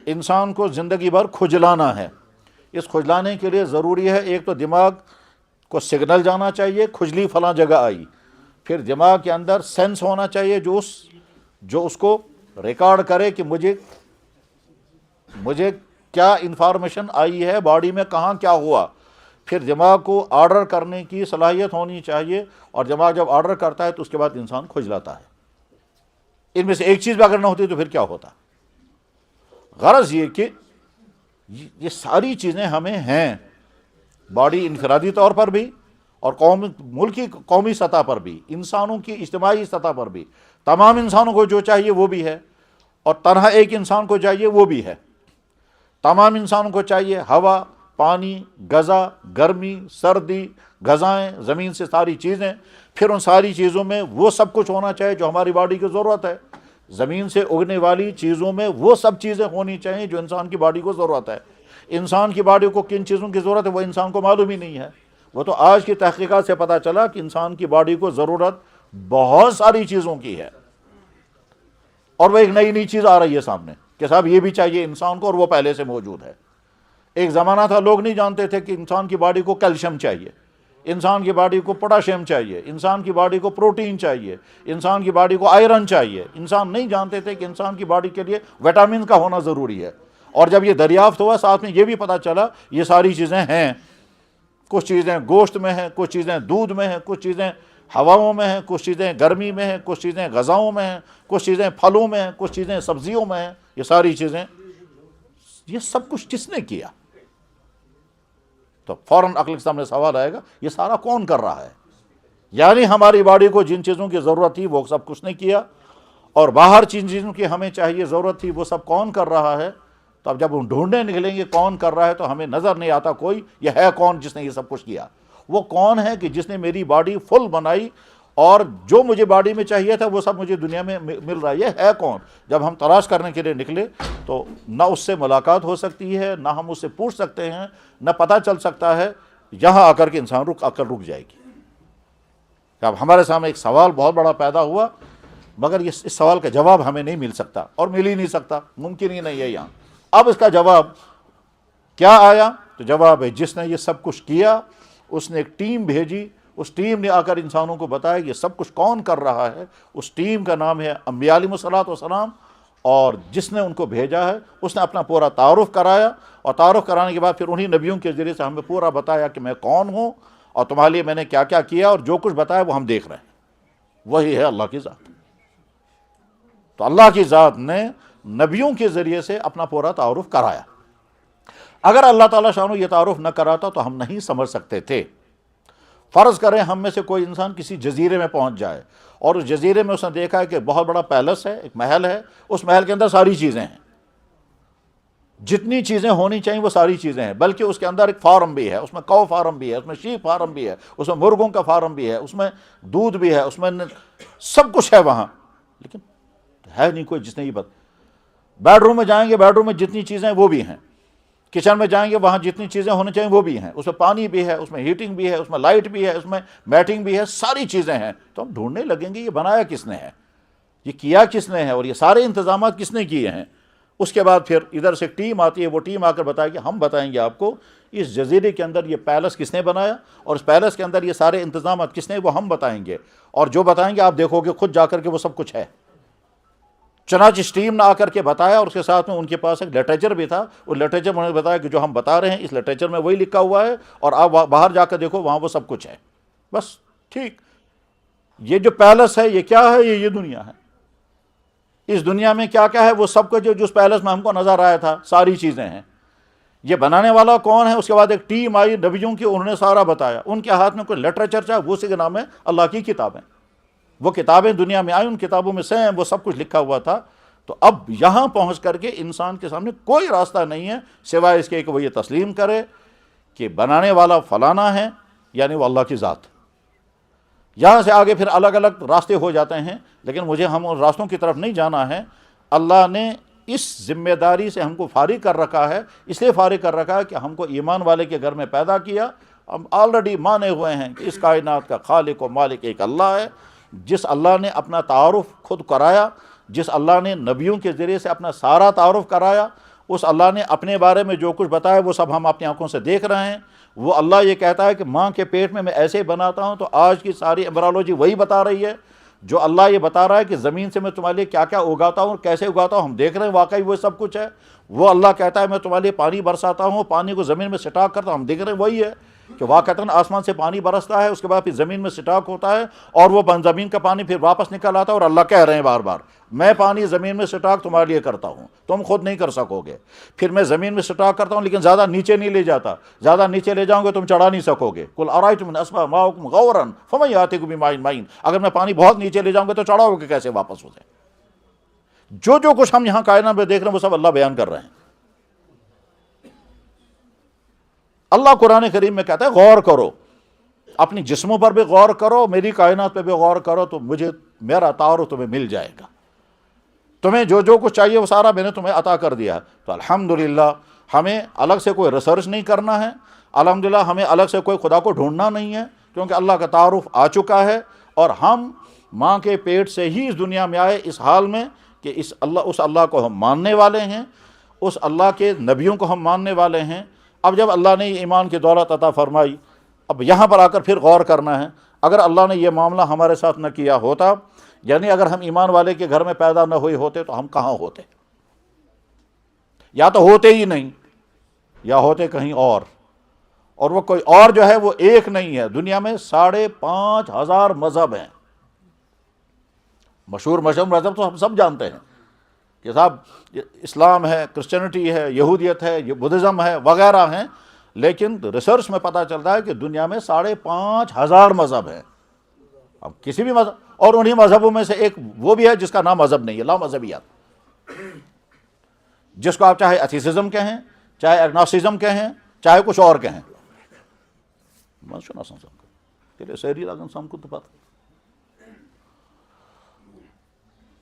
انسان کو زندگی بھر کھجلانا ہے۔ اس کھجلانے کے لیے ضروری ہے ایک تو دماغ کو سگنل جانا چاہیے، کھجلی فلاں جگہ آئی، پھر دماغ کے اندر سینس ہونا چاہیے جو اس کو ریکارڈ کرے کہ مجھے کیا انفارمیشن آئی ہے، باڈی میں کہاں کیا ہوا۔ پھر دماغ کو آرڈر کرنے کی صلاحیت ہونی چاہیے، اور دماغ جب آرڈر کرتا ہے تو اس کے بعد انسان کھجلاتا ہے۔ ان میں سے ایک چیز بھی اگر نہ ہوتی تو پھر کیا ہوتا۔ غرض یہ کہ یہ ساری چیزیں ہمیں ہیں، باڈی انفرادی طور پر بھی اور ملکی قومی سطح پر بھی، انسانوں کی اجتماعی سطح پر بھی، تمام انسانوں کو جو چاہیے وہ بھی ہے، اور تنہا ایک انسان کو چاہیے وہ بھی ہے۔ تمام انسانوں کو چاہیے ہوا، پانی، غذا، گرمی، سردی، غذائیں، زمین سے ساری چیزیں۔ پھر ان ساری چیزوں میں وہ سب کچھ ہونا چاہیے جو ہماری باڈی کی ضرورت ہے۔ زمین سے اگنے والی چیزوں میں وہ سب چیزیں ہونی چاہیے جو انسان کی باڈی کو ضرورت ہے۔ انسان کی باڈی کو کن چیزوں کی ضرورت ہے وہ انسان کو معلوم ہی نہیں ہے۔ وہ تو آج کی تحقیقات سے پتہ چلا کہ انسان کی باڈی کو ضرورت بہت ساری چیزوں کی ہے، اور وہ ایک نئی چیز آ رہی ہے سامنے کہ صاحب یہ بھی چاہیے انسان کو، اور وہ پہلے سے موجود ہے۔ ایک زمانہ تھا لوگ نہیں جانتے تھے کہ انسان کی باڈی کو کیلشیم چاہیے، انسان کی باڈی کو پوٹاشیم چاہیے، انسان کی باڈی کو پروٹین چاہیے، انسان کی باڈی کو آئرن چاہیے۔ انسان نہیں جانتے تھے کہ انسان کی باڈی کے لیے وٹامن کا ہونا ضروری ہے، اور جب یہ دریافت ہوا ساتھ میں یہ بھی پتہ چلا یہ ساری چیزیں ہیں۔ کچھ چیزیں گوشت میں ہیں، کچھ چیزیں دودھ میں ہیں، کچھ چیزیں ہواؤں میں ہیں، کچھ چیزیں گرمی میں ہیں، کچھ چیزیں غذاؤں میں ہیں، کچھ چیزیں پھلوں میں ہیں، کچھ چیزیں سبزیوں میں ہیں۔ یہ ساری چیزیں، یہ سب کچھ کس نے کیا؟ تو فوراً عقل کے سامنے سوال آئے گا یہ سارا کون کر رہا ہے؟ یعنی ہماری باڈی کو جن چیزوں کی ضرورت تھی وہ سب کچھ نے کیا، اور باہر جن چیزوں کی ہمیں چاہیے ضرورت تھی وہ سب کون کر رہا ہے؟ تو اب جب ہم ڈھونڈنے نکلیں گے کون کر رہا ہے تو ہمیں نظر نہیں آتا کوئی، یہ ہے کون جس نے یہ سب کچھ کیا؟ وہ کون ہے کہ جس نے میری باڈی فل بنائی، اور جو مجھے باڈی میں چاہیے تھا وہ سب مجھے دنیا میں مل رہا ہے؟ یہ ہے کون؟ جب ہم تلاش کرنے کے لیے نکلے تو نہ اس سے ملاقات ہو سکتی ہے، نہ ہم اس سے پوچھ سکتے ہیں، نہ پتہ چل سکتا ہے۔ یہاں آ کر کے انسان عقل رک جائے گی۔ اب ہمارے سامنے ایک سوال بہت بڑا پیدا ہوا، مگر اس سوال کا جواب ہمیں نہیں مل سکتا، اور مل ہی نہیں سکتا، ممکن ہی نہیں ہے یہاں۔ اب اس کا جواب کیا آیا؟ تو جواب ہے جس نے یہ سب کچھ کیا اس نے ایک ٹیم بھیجی، اس ٹیم نے آ کر انسانوں کو بتایا یہ سب کچھ کون کر رہا ہے۔ اس ٹیم کا نام ہے انبیاء علیہ الصلوۃ والسلام، اور جس نے ان کو بھیجا ہے اس نے اپنا پورا تعارف کرایا، اور تعارف کرانے کے بعد پھر انہی نبیوں کے ذریعے سے ہمیں پورا بتایا کہ میں کون ہوں اور تمہارے لیے میں نے کیا کیا کیا، اور جو کچھ بتایا وہ ہم دیکھ رہے ہیں۔ وہی ہے اللہ کی ذات۔ تو اللہ کی ذات نے نبیوں کے ذریعے سے اپنا پورا تعارف کرایا۔ اگر اللہ تعالیٰ شانو یہ تعارف نہ کراتا تو ہم نہیں سمجھ سکتے تھے۔ فرض کریں ہم میں سے کوئی انسان کسی جزیرے میں پہنچ جائے، اور اس جزیرے میں اس نے دیکھا ہے کہ بہت بڑا پیلس ہے، ایک محل ہے، اس محل کے اندر ساری چیزیں ہیں، جتنی چیزیں ہونی چاہیے وہ ساری چیزیں ہیں، بلکہ اس کے اندر ایک فارم بھی ہے، اس میں کو فارم بھی ہے، اس میں شیپ فارم بھی ہے، اس میں مرغوں کا فارم بھی ہے، اس میں دودھ بھی ہے، اس میں سب کچھ ہے وہاں، لیکن ہے نہیں کوئی جس نے یہ بیڈ روم میں جائیں گے، بیڈ روم میں جتنی چیزیں وہ بھی ہیں، کچن میں جائیں گے وہاں جتنی چیزیں ہونی چاہیے وہ بھی ہیں، اس میں پانی بھی ہے، اس میں ہیٹنگ بھی ہے، اس میں لائٹ بھی ہے، اس میں میٹنگ بھی ہے، ساری چیزیں ہیں۔ تو ہم ڈھونڈنے لگیں گے یہ بنایا کس نے ہے، یہ کیا کس نے ہے، اور یہ سارے انتظامات کس نے کیے ہیں۔ اس کے بعد پھر ادھر سے ایک ٹیم آتی ہے، وہ ٹیم آ کر بتائے کہ ہم بتائیں گے آپ کو اس جزیرے کے اندر یہ پیلس کس نے بنایا، اور اس پیلس کے اندر یہ سارے انتظامات کس نے، وہ ہم بتائیں گے، اور جو بتائیں گے آپ دیکھو گے خود جا کر کے وہ سب کچھ ہے۔ چنانچہ اس ٹیم نے آ کر کے بتایا، اور اس کے ساتھ میں ان کے پاس ایک لٹریچر بھی تھا، وہ لٹریچر میں انہوں نے بتایا کہ جو ہم بتا رہے ہیں اس لٹریچر میں وہی لکھا ہوا ہے، اور آپ باہر جا کر دیکھو وہاں وہ سب کچھ ہے۔ بس ٹھیک، یہ جو پیلس ہے یہ کیا ہے؟ یہ دنیا ہے۔ اس دنیا میں کیا کیا ہے وہ سب کچھ جو اس پیلس میں ہم کو نظر آیا تھا ساری چیزیں ہیں۔ یہ بنانے والا کون ہے؟ اس کے بعد ایک ٹیم آئی نبیوں کی، انہوں نے سارا بتایا، ان کے ہاتھ میں کوئی لٹریچر تھا، وہ اسی کا نام ہے اللہ کی کتابیں۔ وہ کتابیں دنیا میں آئی، ان کتابوں میں سیم وہ سب کچھ لکھا ہوا تھا۔ تو اب یہاں پہنچ کر کے انسان کے سامنے کوئی راستہ نہیں ہے سوائے اس کے کہ وہ یہ تسلیم کرے کہ بنانے والا فلانا ہے، یعنی وہ اللہ کی ذات۔ یہاں سے آگے پھر الگ الگ راستے ہو جاتے ہیں، لیکن مجھے ہم ان راستوں کی طرف نہیں جانا ہے۔ اللہ نے اس ذمہ داری سے ہم کو فارغ کر رکھا ہے، اس لیے فارغ کر رکھا ہے کہ ہم کو ایمان والے کے گھر میں پیدا کیا۔ ہم آلریڈی مانے ہوئے ہیں کہ اس کائنات کا خالق و مالک ایک اللہ ہے، جس اللہ نے اپنا تعارف خود کرایا، جس اللہ نے نبیوں کے ذریعے سے اپنا سارا تعارف کرایا، اس اللہ نے اپنے بارے میں جو کچھ بتایا وہ سب ہم اپنی آنکھوں سے دیکھ رہے ہیں۔ وہ اللہ یہ کہتا ہے کہ ماں کے پیٹ میں ایسے بناتا ہوں، تو آج کی ساری ایمبرالوجی وہی بتا رہی ہے۔ جو اللہ یہ بتا رہا ہے کہ زمین سے میں تمہارے لیے کیا کیا اگاتا ہوں اور کیسے اگاتا ہوں، ہم دیکھ رہے ہیں واقعی وہ سب کچھ ہے۔ وہ اللہ کہتا ہے میں تمہارے لیے پانی برساتا ہوں، پانی کو زمین میں سٹاک کرتا ہوں، ہم دیکھ رہے ہیں وہی ہے کہ واقعتاً آسمان سے پانی برستا ہے، اس کے بعد پھر زمین میں سٹاک ہوتا ہے، اور وہ زمین کا پانی پھر واپس نکل آتا ہے، اور اللہ کہہ رہے ہیں بار بار میں پانی زمین میں سٹاک تمہارے لیے کرتا ہوں، تم خود نہیں کر سکو گے۔ پھر میں زمین میں سٹاک کرتا ہوں لیکن زیادہ نیچے نہیں لے جاتا، زیادہ نیچے لے جاؤں گے تم چڑھا نہیں سکو گے۔ قل ارأیتم ان اصبح ماؤکم غورا فمن یأتیکم بماء معین، اگر میں پانی بہت نیچے لے جاؤں گے تو چڑھاؤ گے کیسے واپس ہو جائے۔ جو کچھ ہم یہاں کائنات میں دیکھ رہے ہیں وہ سب اللہ بیان کر رہے ہیں۔ اللہ قرآن کریم میں کہتا ہے غور کرو، اپنی جسموں پر بھی غور کرو، میری کائنات پہ بھی غور کرو، تو مجھے میرا تعارف تمہیں مل جائے گا۔ تمہیں جو کچھ چاہیے وہ سارا میں نے تمہیں عطا کر دیا ہے۔ تو الحمدللہ ہمیں الگ سے کوئی ریسرچ نہیں کرنا ہے، الحمدللہ ہمیں الگ سے کوئی خدا کو ڈھونڈنا نہیں ہے، کیونکہ اللہ کا تعارف آ چکا ہے، اور ہم ماں کے پیٹ سے ہی اس دنیا میں آئے اس حال میں کہ اس اللہ کو ہم ماننے والے ہیں، اس اللہ کے نبیوں کو ہم ماننے والے ہیں۔ اب جب اللہ نے ایمان کی دولت عطا فرمائی، اب یہاں پر آ کر پھر غور کرنا ہے، اگر اللہ نے یہ معاملہ ہمارے ساتھ نہ کیا ہوتا، یعنی اگر ہم ایمان والے کے گھر میں پیدا نہ ہوئے ہوتے تو ہم کہاں ہوتے؟ یا تو ہوتے ہی نہیں، یا ہوتے کہیں اور وہ کوئی اور جو ہے وہ ایک نہیں ہے، دنیا میں 5,500 مذہب ہیں، مشہور مذہب تو ہم سب جانتے ہیں کہ صاحب اسلام ہے، کرسچینٹی ہے، یہودیت ہے، یہ بدھزم ہے وغیرہ ہیں، لیکن ریسرچ میں پتہ چلتا ہے کہ دنیا میں 5,500 مذہب ہیں۔ اب کسی بھی مذہب، اور انہی مذہبوں میں سے ایک وہ بھی ہے جس کا نام مذہب نہیں ہے، لا مذہبیات، جس کو آپ چاہے ایتھیسزم کہیں، چاہے ایگنوسٹزم کہیں، چاہے کچھ اور کہیں۔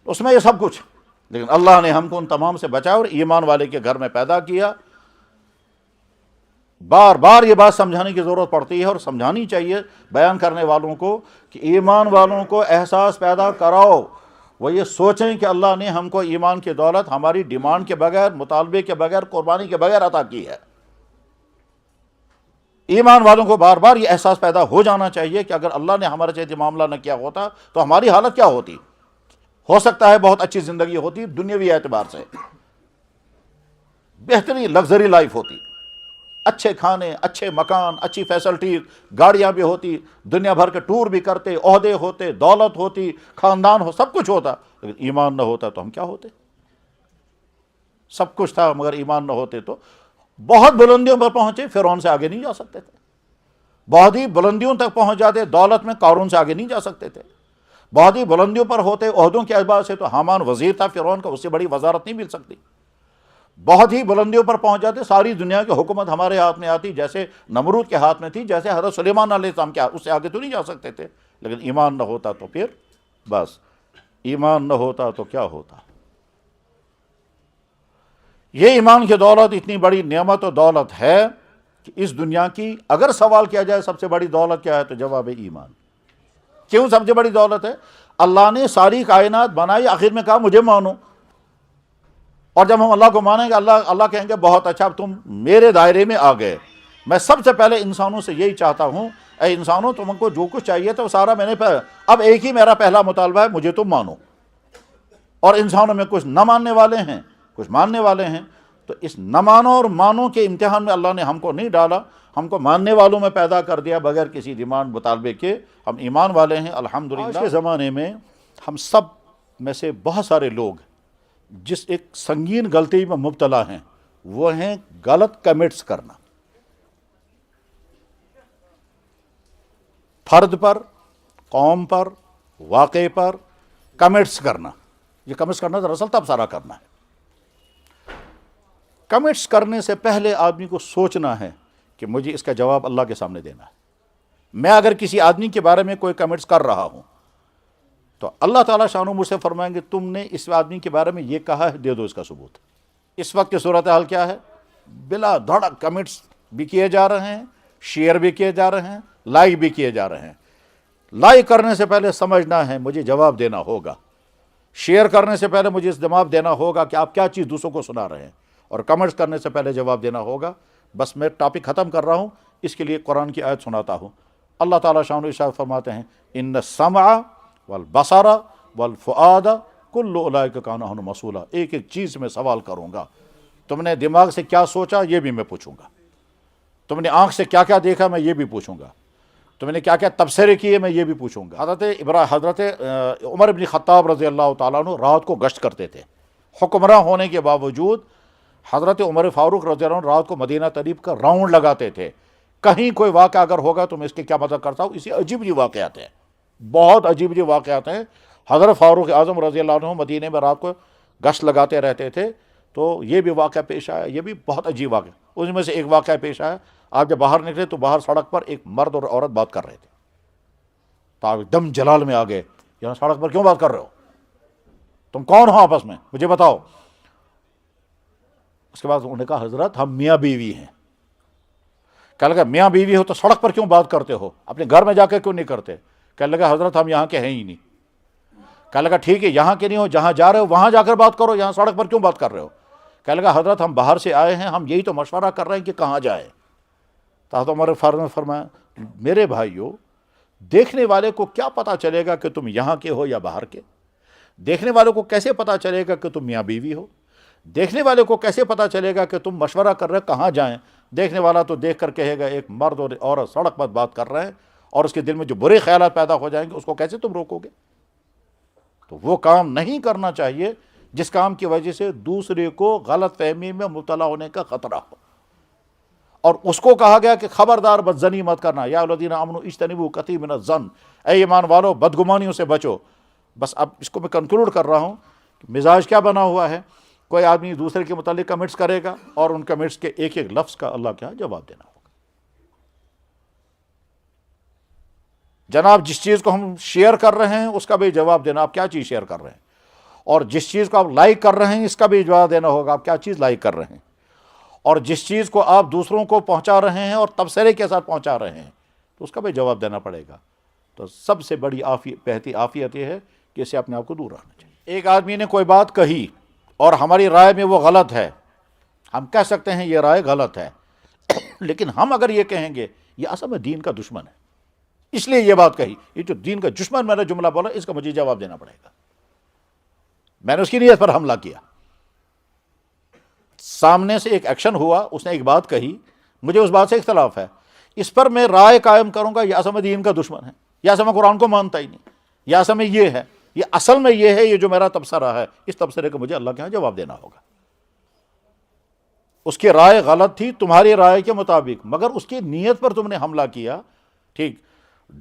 اس میں یہ سب کچھ، لیکن اللہ نے ہم کو ان تمام سے بچایا اور ایمان والے کے گھر میں پیدا کیا۔ بار بار یہ بات سمجھانے کی ضرورت پڑتی ہے اور سمجھانی چاہیے بیان کرنے والوں کو کہ ایمان والوں کو احساس پیدا کراؤ، وہ یہ سوچیں کہ اللہ نے ہم کو ایمان کی دولت ہماری ڈیمانڈ کے بغیر، مطالبے کے بغیر، قربانی کے بغیر عطا کی ہے۔ ایمان والوں کو بار بار یہ احساس پیدا ہو جانا چاہیے کہ اگر اللہ نے ہمارے سے معاملہ نہ کیا ہوتا تو ہماری حالت کیا ہوتی؟ ہو سکتا ہے بہت اچھی زندگی ہوتی، دنیاوی اعتبار سے بہترین لگژری لائف ہوتی، اچھے کھانے، اچھے مکان، اچھی فیسلٹیز، گاڑیاں بھی ہوتی، دنیا بھر کے ٹور بھی کرتے، عہدے ہوتے، دولت ہوتی، خاندان ہو، سب کچھ ہوتا، لیکن ایمان نہ ہوتا تو ہم کیا ہوتے؟ سب کچھ تھا مگر ایمان نہ ہوتے تو بہت بلندیوں پر پہنچے، فرعون سے آگے نہیں جا سکتے تھے، بہت ہی بلندیوں تک پہنچ جاتے، دولت میں قارون سے آگے نہیں جا سکتے تھے، بہت ہی بلندیوں پر ہوتے عہدوں کے اعتبار سے تو حامان وزیر تھا فرعون کا، اس سے بڑی وزارت نہیں مل سکتی، بہت ہی بلندیوں پر پہنچ جاتے، ساری دنیا کی حکومت ہمارے ہاتھ میں آتی، جیسے نمرود کے ہاتھ میں تھی، جیسے حضرت سلیمان علیہ السلام کے، اس سے آگے تو نہیں جا سکتے تھے، لیکن ایمان نہ ہوتا تو پھر بس، ایمان نہ ہوتا تو کیا ہوتا؟ یہ ایمان کی دولت اتنی بڑی نعمت و دولت ہے کہ اس دنیا کی اگر سوال کیا جائے سب سے بڑی دولت کیا ہے تو جواب ہے ایمان۔ کیوں سب سے بڑی دولت ہے؟ اللہ نے ساری کائنات بنائی، آخر میں کہا مجھے مانو، اور جب ہم اللہ کو مانیں گے اللہ کہیں گے بہت اچھا، اب تم میرے دائرے میں آ گئے۔ میں سب سے پہلے انسانوں سے یہی چاہتا ہوں، اے انسانوں تم کو جو کچھ چاہیے تھا وہ سارا میں نے اب ایک ہی میرا پہلا مطالبہ ہے، مجھے تم مانو۔ اور انسانوں میں کچھ نہ ماننے والے ہیں، کچھ ماننے والے ہیں، تو اس نہ مانو اور مانو کے امتحان میں اللہ نے ہم کو نہیں ڈالا، ہم کو ماننے والوں میں پیدا کر دیا بغیر کسی ڈیمانڈ مطالبے کے۔ ہم ایمان والے ہیں الحمدللہ۔ آج کے زمانے میں ہم سب میں سے بہت سارے لوگ جس ایک سنگین غلطی میں مبتلا ہیں، وہ ہیں غلط کمٹس کرنا، فرد پر، قوم پر، واقعے پر کمٹس کرنا۔ یہ کمٹس کرنا دراصل تب سارا کرنا ہے۔ کمٹس کرنے سے پہلے آدمی کو سوچنا ہے کہ مجھے اس کا جواب اللہ کے سامنے دینا ہے۔ میں اگر کسی آدمی کے بارے میں کوئی کمٹس کر رہا ہوں تو اللہ تعالیٰ شانو مجھ سے فرمائیں گے تم نے اس آدمی کے بارے میں یہ کہا ہے، دے دو اس کا ثبوت۔ اس وقت کی صورتحال کیا ہے؟ بلا دھڑک کمٹس بھی کیے جا رہے ہیں، شیئر بھی کیے جا رہے ہیں، لائک بھی کیے جا رہے ہیں۔ لائک کرنے سے پہلے سمجھنا ہے مجھے جواب دینا ہوگا، شیئر کرنے سے پہلے مجھے جواب دینا ہوگا کہ آپ کیا چیز دوسروں کو سنا رہے ہیں، اور کمنٹس کرنے سے پہلے جواب دینا ہوگا۔ بس میں ٹاپک ختم کر رہا ہوں، اس کے لیے قرآن کی آیت سناتا ہوں۔ اللہ تعالیٰ شان و ارشاد فرماتے ہیں ان السمع والبصر والفؤاد کل اولئک کان عنہ مسئولا۔ ایک ایک چیز میں سوال کروں گا، تم نے دماغ سے کیا سوچا یہ بھی میں پوچھوں گا، تم نے آنکھ سے کیا کیا دیکھا میں یہ بھی پوچھوں گا، تم نے کیا کیا تبصرے کیے میں یہ بھی پوچھوں گا۔ حضرت عمر بن خطاب رضی اللہ تعالیٰ عنہ رات کو گشت کرتے تھے، حکمراں ہونے کے باوجود حضرت عمر فاروق رضی اللہ عنہ رات کو مدینہ طیب کا راؤنڈ لگاتے تھے۔ کہیں کوئی واقعہ اگر ہوگا تو میں اس کے کیا مدد کرتا ہوں، اسی عجیب جی واقعات ہیں، بہت عجیب جی واقعات ہیں۔ حضرت فاروق اعظم رضی اللہ عنہ مدینہ میں رات کو گشت لگاتے رہتے تھے، تو یہ بھی واقعہ پیش آیا، یہ بھی بہت عجیب واقعہ۔ اس میں سے ایک واقعہ پیش آیا، آپ جب باہر نکلے تو باہر سڑک پر ایک مرد اور عورت بات کر رہے تھے، تو آپ دم جلال میں آ گئے، یہاں سڑک پر کیوں بات کر رہے ہو، تم کون ہو آپس میں مجھے بتاؤ۔ اس کے بعد انہوں نے کہا حضرت ہم میاں بیوی ہیں۔ کہنے لگا میاں بیوی ہو تو سڑک پر کیوں بات کرتے ہو، اپنے گھر میں جا کے کیوں نہیں کرتے؟ کہنے لگا حضرت ہم یہاں کے ہیں ہی نہیں۔ کہنے لگا ٹھیک ہے یہاں کے نہیں ہو، جہاں جا رہے ہو وہاں جا کر بات کرو، یہاں سڑک پر کیوں بات کر رہے ہو؟ کہنے لگا حضرت ہم باہر سے آئے ہیں، ہم یہی تو مشورہ کر رہے ہیں کہ کہاں جائیں۔ تو حضرت عمر فاروق نے فرمایا میرے بھائیو، دیکھنے والے کو کیا پتا چلے گا کہ تم یہاں کے ہو یا باہر کے؟ دیکھنے والے کو کیسے پتا چلے گا کہ تم میاں بیوی ہو؟ دیکھنے والے کو کیسے پتا چلے گا کہ تم مشورہ کر رہے کہاں جائیں؟ دیکھنے والا تو دیکھ کر کہے گا ایک مرد اور عورت سڑک پر بات کر رہے ہیں، اور اس کے دل میں جو برے خیالات پیدا ہو جائیں گے اس کو کیسے تم روکو گے؟ تو وہ کام نہیں کرنا چاہیے جس کام کی وجہ سے دوسرے کو غلط فہمی میں مبتلا ہونے کا خطرہ ہو۔ اور اس کو کہا گیا کہ خبردار بدزنی مت کرنا، یا الذین آمنوا اجتنبوا کثیرا من الظن، اے ایمان والو بدگمانیوں سے بچو۔ بس اب اس کو میں کنکلوڈ کر رہا ہوں کہ مزاج کیا بنا ہوا ہے، کوئی آدمی دوسرے کے متعلق کمنٹس کرے گا اور ان کمنٹس کے ایک ایک لفظ کا اللہ کے ہاں جواب دینا ہوگا۔ جناب جس چیز کو ہم شیئر کر رہے ہیں اس کا بھی جواب دینا، آپ کیا چیز شیئر کر رہے ہیں، اور جس چیز کو آپ لائک کر رہے ہیں اس کا بھی جواب دینا ہوگا، آپ کیا چیز لائک کر رہے ہیں، اور جس چیز کو آپ دوسروں کو پہنچا رہے ہیں اور تبصرے کے ساتھ پہنچا رہے ہیں تو اس کا بھی جواب دینا پڑے گا۔ تو سب سے بڑی بہتی عافیت یہ ہے کہ اسے اپنے آپ کو دور رکھنا چاہیے۔ ایک آدمی نے کوئی بات کہی اور ہماری رائے میں وہ غلط ہے، ہم کہہ سکتے ہیں یہ رائے غلط ہے، لیکن ہم اگر یہ کہیں گے یہ اصل میں دین کا دشمن ہے، اس لیے یہ بات کہی، یہ جو دین کا دشمن میں نے جملہ بولا اس کا مجھے جواب دینا پڑے گا، میں نے اس کی نیت پر حملہ کیا، سامنے سے ایک ایکشن ہوا، اس نے ایک بات کہی، مجھے اس بات سے اختلاف ہے، اس پر میں رائے قائم کروں گا یہ اصل میں دین کا دشمن ہے، یہ اصل میں قرآن کو مانتا ہی نہیں، یہ اصل میں یہ ہے، یہ اصل میں یہ ہے، یہ جو میرا تبصرہ ہے اس تبصرے کا مجھے اللہ کے ہاں جواب دینا ہوگا۔ اس کی رائے غلط تھی تمہاری رائے کے مطابق، مگر اس کی نیت پر تم نے حملہ کیا، ٹھیک،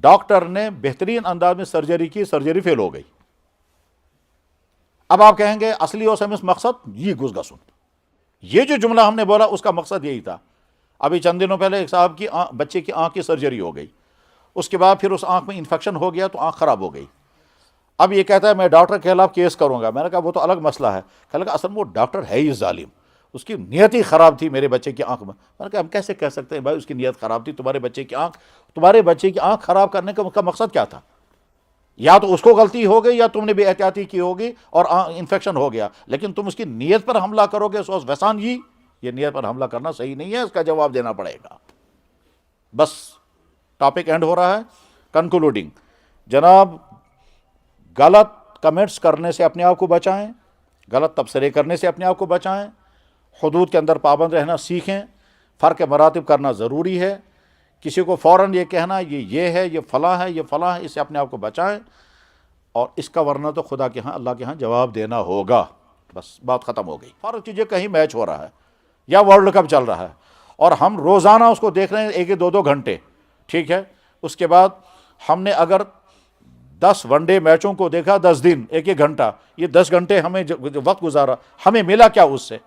ڈاکٹر نے بہترین انداز میں سرجری کی، سرجری فیل ہو گئی، اب آپ کہیں گے اصلی اور سمس مقصد یہ گھس گسن، یہ جو جملہ ہم نے بولا اس کا مقصد یہی تھا۔ ابھی چند دنوں پہلے ایک صاحب کی بچے کی آنکھ کی سرجری ہو گئی، اس کے بعد پھر اس آنکھ میں انفیکشن ہو گیا تو آنکھ خراب ہو گئی، اب یہ کہتا ہے میں ڈاکٹر کے خلاف کیس کروں گا، میں نے کہا وہ تو الگ مسئلہ ہے، کہنے لگا اصل میں وہ ڈاکٹر ہے ہی ظالم، اس کی نیت ہی خراب تھی میرے بچے کی آنکھ میں نے کہا ہم کیسے کہہ سکتے ہیں بھائی اس کی نیت خراب تھی، تمہارے بچے کی آنکھ خراب کرنے کا مقصد کیا تھا؟ یا تو اس کو غلطی ہو گئی یا تم نے بھی احتیاطی کی ہوگی اور انفیکشن ہو گیا، لیکن تم اس کی نیت پر حملہ کرو گے سوز ویسان یہ نیت پر حملہ کرنا صحیح نہیں ہے، اس کا جواب دینا پڑے گا۔ بس ٹاپک اینڈ ہو رہا ہے، کنکلوڈنگ، جناب غلط کمنٹس کرنے سے اپنے آپ کو بچائیں، غلط تبصرے کرنے سے اپنے آپ کو بچائیں، حدود کے اندر پابند رہنا سیکھیں، فرق مراتب کرنا ضروری ہے، کسی کو فوراً یہ کہنا یہ ہے، یہ فلاں ہے، یہ فلاں ہے، اس سے اپنے آپ کو بچائیں، اور اس کا ورنہ تو خدا کے ہاں اللہ کے ہاں جواب دینا ہوگا۔ بس بات ختم ہو گئی۔ فرض کیجیے کہیں میچ ہو رہا ہے یا ورلڈ کپ چل رہا ہے اور ہم روزانہ اس کو دیکھ رہے ہیں 1-2 گھنٹے، ٹھیک ہے، اس کے بعد ہم نے اگر 10 ون ڈے میچوں کو دیکھا 10 دن 1 گھنٹہ، یہ 10 گھنٹے ہمیں وقت گزارا، ہمیں ملا کیا اس سے؟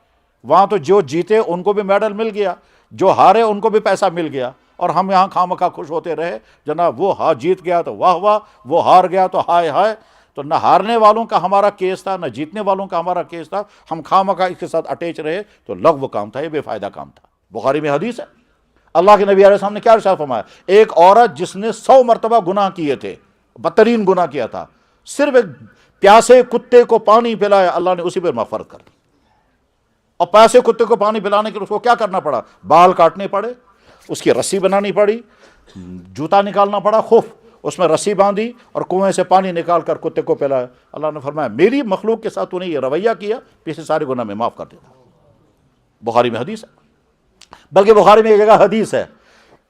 وہاں تو جو جیتے ان کو بھی میڈل مل گیا، جو ہارے ان کو بھی پیسہ مل گیا، اور ہم یہاں خواہ خوش ہوتے رہے جناب وہ جیت گیا تو واہ واہ، وہ ہار گیا تو ہائے ہائے۔ تو نہ ہارنے والوں کا ہمارا کیس تھا نہ جیتنے والوں کا ہمارا کیس تھا، ہم خواہ اس کے ساتھ اٹیچ رہے تو لغو کام تھا، یہ بے فائدہ کام تھا۔ بخاری میں حدیث ہے، اللہ کے نبی علیہ السلام نے کیا ارشاد فرمایا، ایک عورت جس نے 100 مرتبہ گناہ کیے تھے، بدترین گناہ کیا تھا، صرف ایک پیاسے کتے کو پانی پلایا، اللہ نے اسی پر مغفرت کر دی۔ اور پیاسے کتے کو پانی پلانے کے لیے اس کو کیا کرنا پڑا؟ بال کاٹنے پڑے، اس کی رسی بنانی پڑی، جوتا نکالنا پڑا، خف اس میں رسی باندھی اور کنویں سے پانی نکال کر کتے کو پلایا۔ اللہ نے فرمایا میری مخلوق کے ساتھ تو نے یہ رویہ کیا، پیچھے سارے گناہ میں معاف کر دیتا۔ بخاری میں حدیث ہے، بلکہ بخاری میں ایک جگہ حدیث ہے،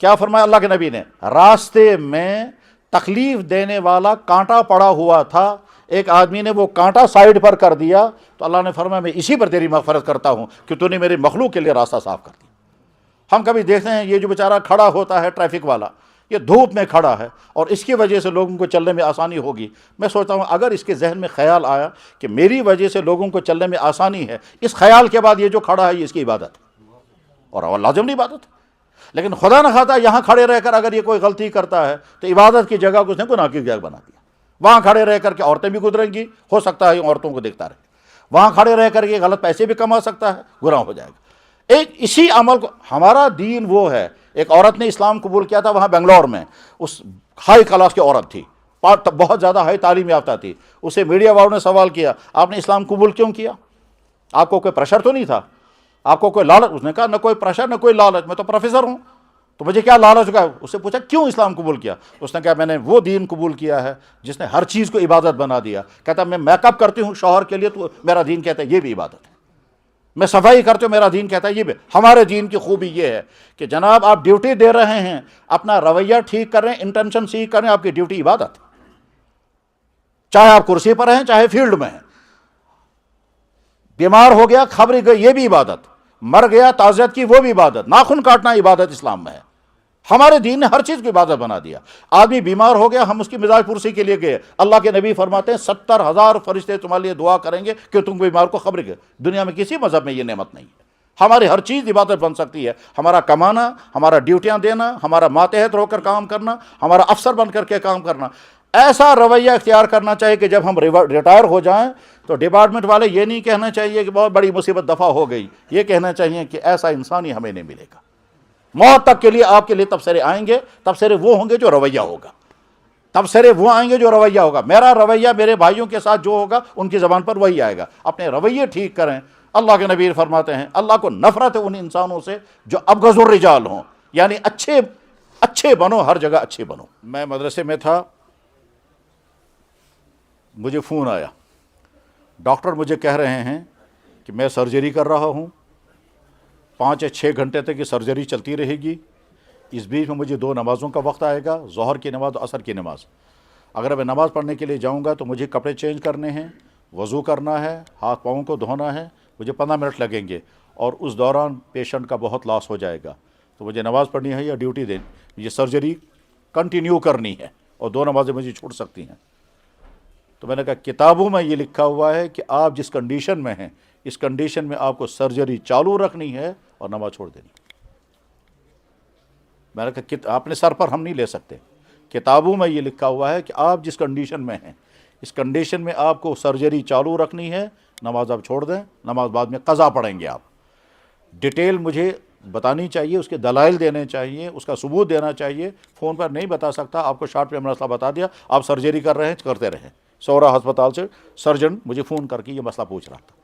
کیا فرمایا اللہ کے نبی نے، راستے میں تکلیف دینے والا کانٹا پڑا ہوا تھا، ایک آدمی نے وہ کانٹا سائیڈ پر کر دیا تو اللہ نے فرمایا میں اسی پر تیری مغفرت کرتا ہوں کہ تو نے میرے مخلوق کے لیے راستہ صاف کر دیا۔ ہم کبھی دیکھتے ہیں یہ جو بیچارہ کھڑا ہوتا ہے ٹریفک والا، یہ دھوپ میں کھڑا ہے اور اس کی وجہ سے لوگوں کو چلنے میں آسانی ہوگی، میں سوچتا ہوں اگر اس کے ذہن میں خیال آیا کہ میری وجہ سے لوگوں کو چلنے میں آسانی ہے، اس خیال کے بعد یہ جو کھڑا ہے یہ اس کی عبادت ہے اور لازمی عبادت ہے۔ لیکن خدا نہ خواستہ یہاں کھڑے رہ کر اگر یہ کوئی غلطی کرتا ہے تو عبادت کی جگہ کو اس نے گناہ کی جگہ بنا دیا۔ وہاں کھڑے رہ کر کے عورتیں بھی گزریں گی، ہو سکتا ہے عورتوں کو دیکھتا رہے، وہاں کھڑے رہ کر کے غلط پیسے بھی کما سکتا ہے، گناہ ہو جائے گا۔ ایک اسی عمل کو ہمارا دین وہ ہے، ایک عورت نے اسلام قبول کیا تھا وہاں بنگلور میں، اس ہائی کلاس کی عورت تھی، بہت زیادہ ہائی تعلیم یافتہ تھی، اسے میڈیا والوں نے سوال کیا آپ نے اسلام قبول کیوں کیا؟ آپ کو کوئی پریشر تو نہیں تھا؟ آپ کو کوئی لالچ؟ اس نے کہا نہ کوئی پریشر نہ کوئی لالچ، میں تو پروفیسر ہوں تو مجھے کیا لالچ کا؟ اس سے پوچھا کیوں اسلام قبول کیا؟ اس نے کہا میں نے وہ دین قبول کیا ہے جس نے ہر چیز کو عبادت بنا دیا۔ کہتا میں میک اپ کرتی ہوں شوہر کے لیے تو میرا دین کہتا ہے یہ بھی عبادت ہے، میں صفائی کرتے ہوں میرا دین کہتا ہے یہ بھی۔ ہمارے دین کی خوبی یہ ہے کہ جناب آپ ڈیوٹی دے رہے ہیں، اپنا رویہ ٹھیک کر رہے ہیں، انٹینشن ٹھیک کر رہے ہیں، آپ کی ڈیوٹی عبادت ہے، چاہے آپ کرسی پر ہیں چاہے فیلڈ میں ہیں۔ بیمار ہو گیا خبر گئی یہ بھی عبادت، مر گیا تعزیت کی وہ بھی عبادت، ناخن کاٹنا عبادت اسلام میں ہے۔ ہمارے دین نے ہر چیز کو عبادت بنا دیا۔ آدمی بیمار ہو گیا ہم اس کی مزاج پرسی کے لیے گئے، اللہ کے نبی فرماتے ہیں 70,000 فرشتے تمہارے لیے دعا کریں گے کہ تم بیمار کو خبر گئے۔ دنیا میں کسی مذہب میں یہ نعمت نہیں ہے۔ ہماری ہر چیز عبادت بن سکتی ہے، ہمارا کمانا، ہمارا ڈیوٹیاں دینا، ہمارا ماتحت ہو کر کام کرنا، ہمارا افسر بن کر کے کام کرنا۔ ایسا رویہ اختیار کرنا چاہیے کہ جب ہم ریٹائر ہو جائیں تو ڈپارٹمنٹ والے یہ نہیں کہنا چاہیے کہ بہت بڑی مصیبت دفع ہو گئی، یہ کہنا چاہیے کہ ایسا انسان ہی ہمیں نہیں ملے گا۔ موت تک کے لیے آپ کے لیے تبصرے آئیں گے، تبصرے وہ ہوں گے جو رویہ ہوگا، تبصرے وہ آئیں گے جو رویہ ہوگا۔ میرا رویہ میرے بھائیوں کے ساتھ جو ہوگا ان کی زبان پر وہی آئے گا۔ اپنے رویے ٹھیک کریں۔ اللہ کے نبی فرماتے ہیں اللہ کو نفرت ہے ان انسانوں سے جو ابغض الرجال ہوں، یعنی اچھے بنو، ہر جگہ اچھے بنو۔ میں مدرسے میں تھا، مجھے فون آیا، ڈاکٹر مجھے کہہ رہے ہیں کہ میں سرجری کر رہا ہوں، 5 یا 6 گھنٹے تک یہ سرجری چلتی رہے گی، اس بیچ میں مجھے 2 نمازوں کا وقت آئے گا، ظہر کی نماز اور عصر کی نماز۔ اگر میں نماز پڑھنے کے لیے جاؤں گا تو مجھے کپڑے چینج کرنے ہیں، وضو کرنا ہے، ہاتھ پاؤں کو دھونا ہے، مجھے 15 منٹ لگیں گے، اور اس دوران پیشنٹ کا بہت لاس ہو جائے گا۔ تو مجھے نماز پڑھنی ہے یا ڈیوٹی دینی، یہ سرجری کنٹینیو کرنی ہے، اور 2 نمازیں مجھے چھوٹ سکتی ہیں۔ تو میں نے کہا کتابوں میں یہ لکھا ہوا ہے کہ آپ جس کنڈیشن میں ہیں اس کنڈیشن میں آپ کو سرجری چالو رکھنی ہے اور نماز چھوڑ دینی۔ میں نے کہا اپنے سر پر ہم نہیں لے سکتے، کتابوں میں یہ لکھا ہوا ہے کہ آپ جس کنڈیشن میں ہیں اس کنڈیشن میں آپ کو سرجری چالو رکھنی ہے، نماز آپ چھوڑ دیں، نماز بعد میں قضا پڑھیں گے آپ۔ ڈیٹیل مجھے بتانی چاہیے، اس کے دلائل دینے چاہیے، اس کا ثبوت دینا چاہیے۔ فون پر نہیں بتا سکتا، آپ کو شارٹ پہ مسئلہ بتا دیا، آپ سرجری کر رہے ہیں کرتے رہیں۔ سورا ہسپتال سے سرجن مجھے فون کر کے یہ مسئلہ پوچھ رہا تھا۔